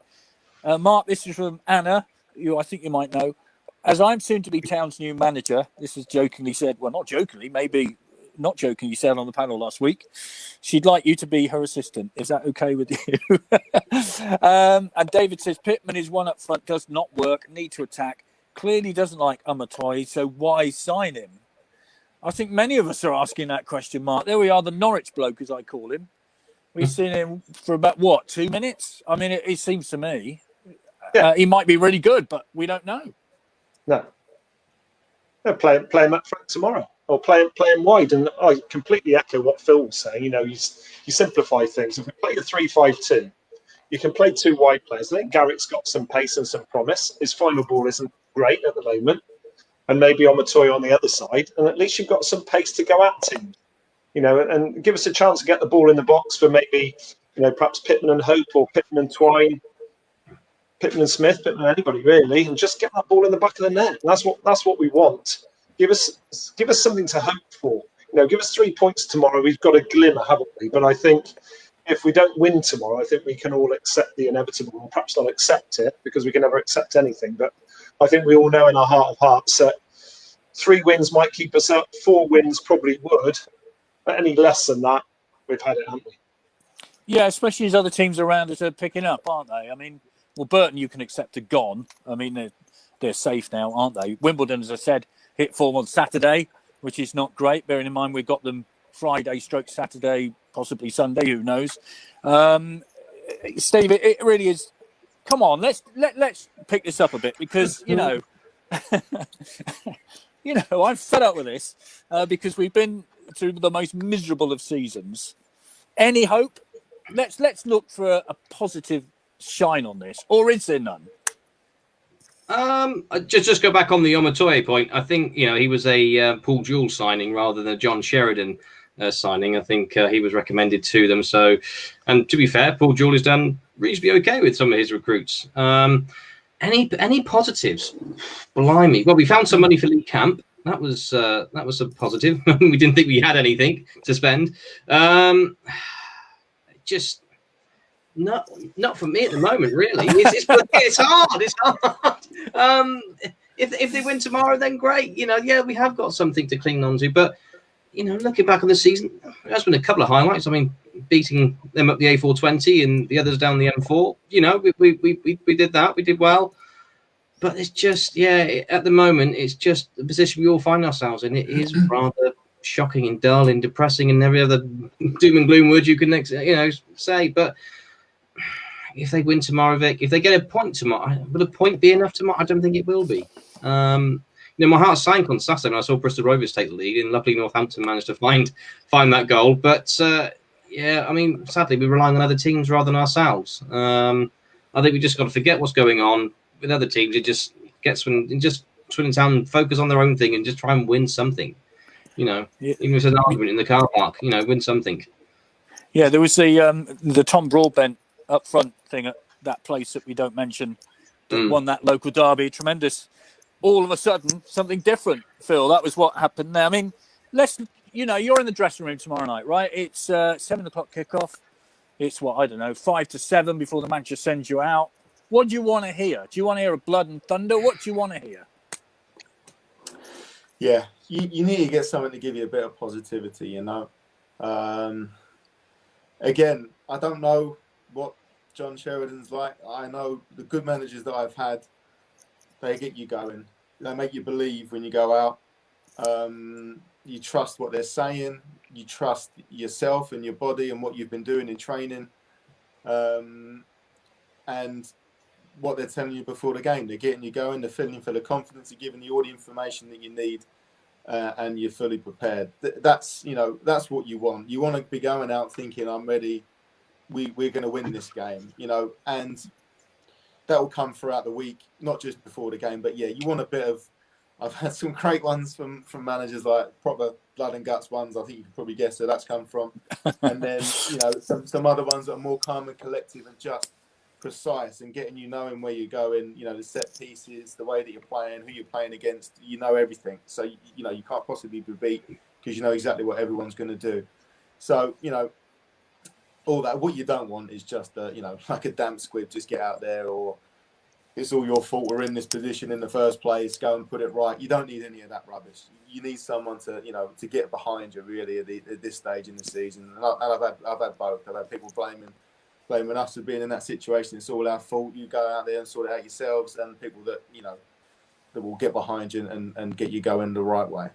S2: Mark, this is from Anna, who I think you might know. As I'm soon to be Town's new manager, this is jokingly said, well, not jokingly, maybe not jokingly said on the panel last week, she'd like you to be her assistant. Is that okay with you? And David says, Pittman is one up front, does not work, need to attack, clearly doesn't like Umatoy, so why sign him? I think many of us are asking that question, Mark. There we are, the Norwich bloke, as I call him. We've seen him for about, 2 minutes? I mean, it seems to me he might be really good, but we don't know.
S7: No, play him up front tomorrow, or play him wide. And I completely echo what Phil was saying. You know, you simplify things. If we play a 3-5-2, you can play 2 wide players. I think Garrick's got some pace and some promise. His final ball isn't great at the moment, and maybe Omatoy on the other side. And at least you've got some pace to go at him. You know, and give us a chance to get the ball in the box for maybe, you know, perhaps Pittman and Hope, or Pittman and Twine, Pittman and Smith, Pittman and anybody really, and just get that ball in the back of the net. And that's what we want. Give us something to hope for. You know, give us 3 points tomorrow. We've got a glimmer, haven't we? But I think if we don't win tomorrow, I think we can all accept the inevitable, or perhaps not accept it, because we can never accept anything. But I think we all know in our heart of hearts that 3 wins might keep us up. 4 wins probably would. But any less than that, we've had it, haven't we?
S2: Yeah, especially as other teams around us are picking up, aren't they? I mean, well, Burton you can accept are gone. I mean, they're safe now, aren't they? Wimbledon, as I said, hit form on Saturday, which is not great. Bearing in mind we got them Friday/Saturday, possibly Sunday, who knows? Steve, it really is. Come on, let's pick this up a bit, because you know, I'm fed up with this because we've been through the most miserable of seasons. Any hope? Let's look for a positive shine on this, or is there none?
S5: Just go back on the Omatoye point. I think he was a Paul Jewell signing rather than a John Sheridan signing. I think he was recommended to them. So, and to be fair, Paul Jewell has done reasonably okay with some of his recruits. Any positives? Blimey! Well, we found some money for Lee Camp. That was a positive. We didn't think we had anything to spend. Just not for me at the moment, really. It's hard. It's hard. If they win tomorrow, then great. We have got something to cling on to. But looking back on the season, there's been a couple of highlights. I mean, beating them up the A420 and the others down the M4. We did that. We did well. But it's just, at the moment, it's just the position we all find ourselves in. It is rather shocking and dull and depressing, and every other doom and gloom word you can, say. But if they win tomorrow, Vic, if they get a point tomorrow, will a point be enough tomorrow? I don't think it will be. My heart sank on Saturday when I saw Bristol Rovers take the lead, and luckily Northampton managed to find that goal. But sadly, we're relying on other teams rather than ourselves. I think we just got to forget what's going on with other teams. It just gets just Swindon Town focus on their own thing and just try and win something. Even if it's an argument in the car park, win something.
S2: Yeah, there was the Tom Broadbent up front thing at that place that we don't mention that won that local derby. Tremendous. All of a sudden, something different, Phil. That was what happened there. I mean, you're in the dressing room tomorrow night, right? It's 7 o'clock kickoff. It's 5 to 7 before the manager sends you out. What do you want to hear? Do you want to hear a blood and thunder? What do you want to hear?
S4: Yeah, you need to get something to give you a bit of positivity, Again, I don't know what John Sheridan's like. I know the good managers that I've had, they get you going. They make you believe when you go out. You trust what they're saying. You trust yourself and your body and what you've been doing in training. And what they're telling you before the game. They're getting you going. They're filling you full of confidence. They're giving you all the information that you need, and you're fully prepared. That's what you want. You want to be going out thinking, I'm ready. We're going to win this game, and that will come throughout the week, not just before the game. But yeah, you want a bit of. I've had some great ones from managers, like proper blood and guts ones. I think you can probably guess where that's come from. And then some other ones that are more calm and collective and just precise and getting you knowing where you're going. The set pieces, the way that you're playing, who you're playing against. You know everything, so you can't possibly be beat because you know exactly what everyone's going to do. So all that. What you don't want is just like a damp squib, just get out there, or it's all your fault we're in this position in the first place, go and put it right. You don't need any of that rubbish. You need someone to to get behind you really at this stage in the season. And I've had both. I've had people blaming us for being in that situation. It's all our fault. You go out there and sort it out yourselves, and people that that will get behind you and get you going the right way.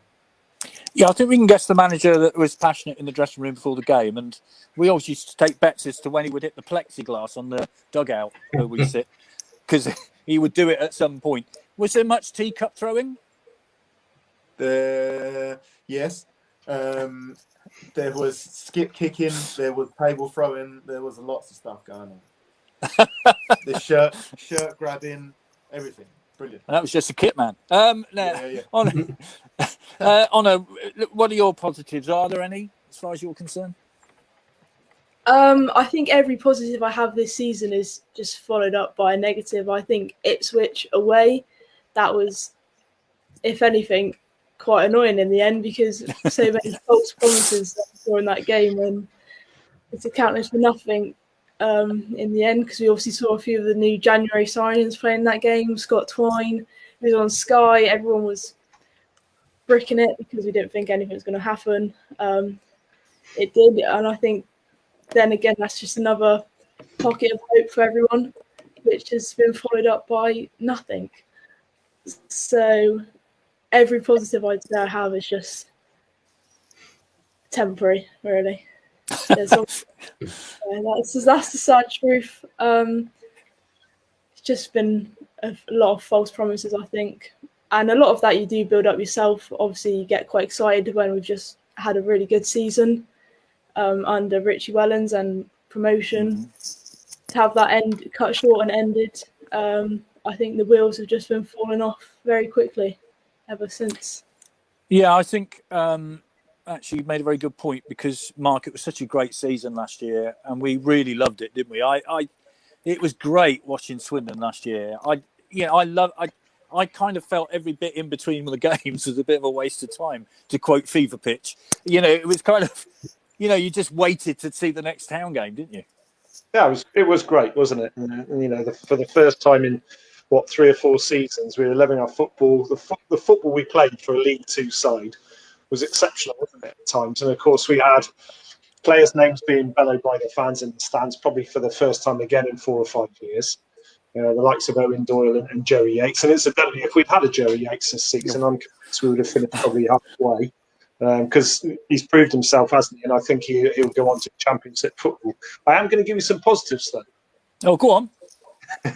S2: Yeah, I think we can guess the manager that was passionate in the dressing room before the game, and we always used to take bets as to when he would hit the plexiglass on the dugout where we sit, because he would do it at some point. Was there much teacup throwing?
S4: Yes. There was skip kicking, there was table throwing, there was lots of stuff going on. The shirt grabbing, everything. Brilliant.
S2: And that was just a kit man.
S4: Yeah.
S2: What are your positives? Are there any, as far as you're concerned?
S6: I think every positive I have this season is just followed up by a negative. I think Ipswich away, that was, if anything, quite annoying in the end because so many false promises during that game, and it's accounted for nothing in the end, because we obviously saw a few of the new January signings playing that game. Scott Twine, who was on Sky, everyone was bricking it because we didn't think anything was going to happen. It did, and I think then again that's just another pocket of hope for everyone, which has been followed up by nothing. So every positive I'd say I have is just temporary, really. That's the sad truth. It's just been a lot of false promises, I think. And a lot of that you do build up yourself. Obviously, you get quite excited when we've just had a really good season under Richie Wellens and promotion. To have that end cut short and ended, I think the wheels have just been falling off very quickly ever since.
S2: Yeah, I think actually you made a very good point, because Mark, it was such a great season last year, and we really loved it, didn't we? It was great watching Swindon last year. I kind of felt every bit in between the games was a bit of a waste of time, to quote Fever Pitch. It was kind of, you just waited to see the next town game, didn't you?
S7: Yeah, it was great, wasn't it? And, for the first time in 3 or 4 seasons, we were loving our football. The football we played for a League Two side was exceptional, wasn't it, at times? And of course, we had players' names being bellowed by the fans in the stands, probably for the first time again in 4 or 5 years. The likes of Owen Doyle and Joey Yates. And incidentally, if we'd had a Joey Yates this season, I'm convinced we would have finished probably halfway, because he's proved himself, hasn't he? And I think he'll go on to Championship football. I am going to give you some positives, though.
S2: Oh, go on.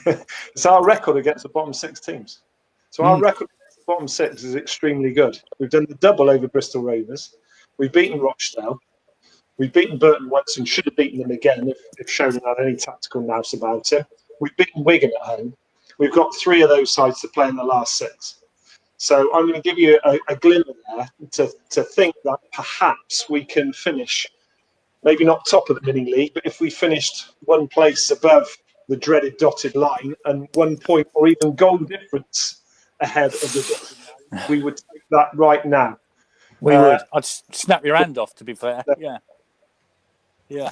S7: It's our record against the bottom 6 teams. So our record against the bottom 6 is extremely good. We've done the double over Bristol Rovers. We've beaten Rochdale. We've beaten Burton once and should have beaten them again if Sheridan had any tactical nous about it. We've beaten Wigan at home. We've got 3 of those sides to play in the last 6. So I'm going to give you a glimmer there to think that perhaps we can finish, maybe not top of the mini league, but if we finished 1 place above the dreaded dotted line and 1 point or even goal difference ahead of the dotted line, we would take that right now.
S2: We would. I'd snap your hand off, to be fair. Yeah.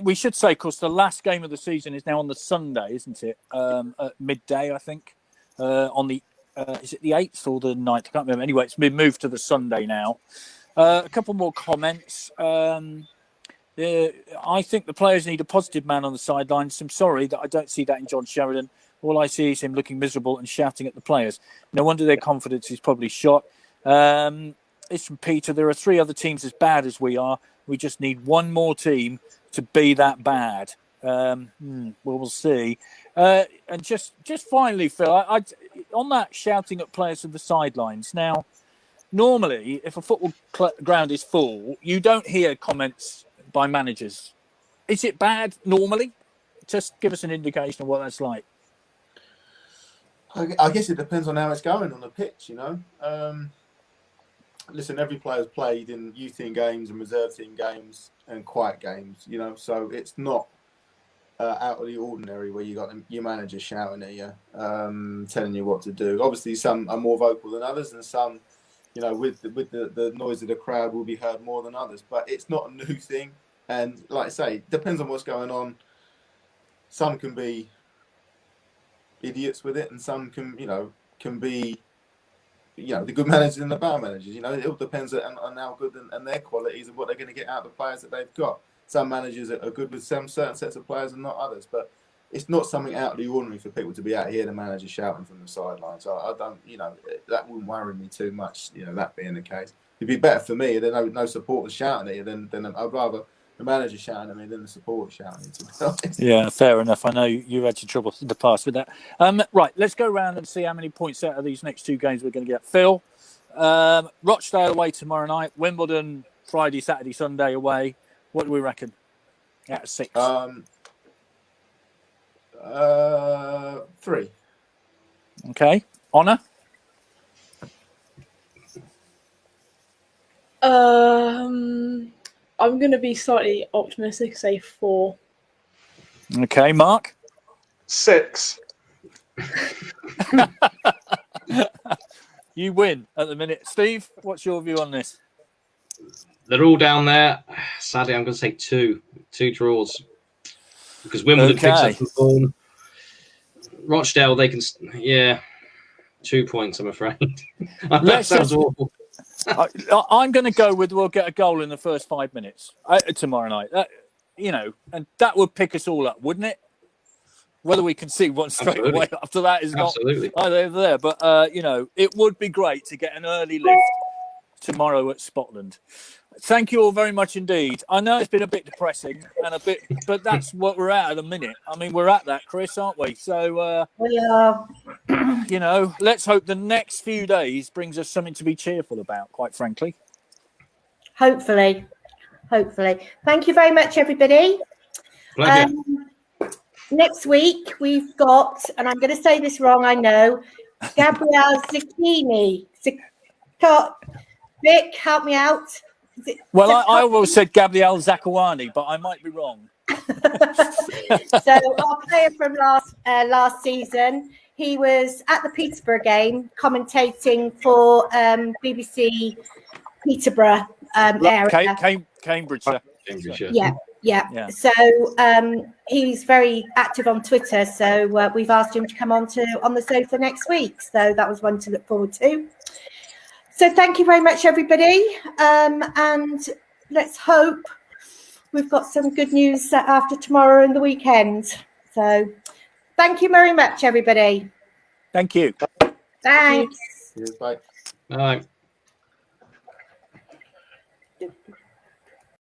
S2: We should say, of course, the last game of the season is now on the Sunday, isn't it? At midday, I think. On the is it the 8th or the 9th? I can't remember. Anyway, it's been moved to the Sunday now. A couple more comments. I think the players need a positive man on the sidelines. I'm sorry that I don't see that in John Sheridan. All I see is him looking miserable and shouting at the players. No wonder their confidence is probably shot. It's from Peter. There are 3 other teams as bad as we are. We just need 1 more team to be that bad. We'll see. And just finally, Phil, I on that shouting at players from the sidelines. Now, normally, if a football ground is full, you don't hear comments by managers. Is it bad normally? Just give us an indication of what that's like.
S4: I guess it depends on how it's going on the pitch, you know. Listen, every player's played in youth team games and reserve team games and quiet games, you know, so it's not out of the ordinary where you got your manager shouting at you, telling you what to do. Obviously, some are more vocal than others, and some, you know, with the noise of the crowd will be heard more than others. But it's not a new thing, and like I say, it depends on what's going on. Some can be idiots with it, and some can be, you know, the good managers and the bad managers. You know, it all depends on how good and their qualities and what they're going to get out of the players that they've got. Some managers are good with some certain sets of players and not others, but it's not something out of the ordinary for people to be out here, the manager shouting from the sidelines. So I don't, you know, that wouldn't worry me too much, you know, that being the case. It'd be better for me, there's no supporters shouting at you than I'd rather the manager shouting at me than the supporters shouting at me, to be honest.
S2: Yeah, fair enough. I know you had your trouble in the past with that. Right, let's go around and see how many points out of these next two games we're going to get. Phil, Rochdale away tomorrow night, Wimbledon Friday, Saturday, Sunday away. What do we reckon? Out of 6.
S4: 3.
S2: Okay. Honor?
S6: I'm going to be slightly optimistic, say 4.
S2: Okay, Mark?
S7: 6.
S2: You win at the minute. Steve, what's your view on this?
S5: They're all down there. Sadly, I'm going to say 2 draws. Because Wimbledon picks up some form. Rochdale, they can, 2 points, I'm afraid. That sounds awful.
S2: I'm going to go with we'll get a goal in the first 5 minutes tomorrow night. You know, and that would pick us all up, wouldn't it? Whether we can see one straight away after that is not either there. But, you know, it would be great to get an early lift tomorrow at Spotland. Thank you all very much indeed. I know it's been a bit depressing but that's what we're at the minute. I mean, we're at that, Chris, aren't we? So,
S1: We are.
S2: you know, let's hope the next few days brings us something to be cheerful about, quite frankly.
S1: Hopefully. Thank you very much, everybody.
S5: Pleasure.
S1: Next week, we've got, and I'm going to say this wrong, I know, Gabrielle Zucchini. Vic, help me out.
S2: Well, I always said Gabrielle Zakawani, but I might be wrong.
S1: So our player from last season, he was at the Peterborough game commentating for BBC Peterborough area.
S2: Cambridgeshire.
S1: Yeah. So he's very active on Twitter. So we've asked him to come on the sofa next week. So that was one to look forward to. So thank you very much, everybody. And let's hope we've got some good news after tomorrow and the weekend. So thank you very much, everybody.
S2: Thank you.
S1: Thanks.
S4: Cheers, bye.
S5: Bye.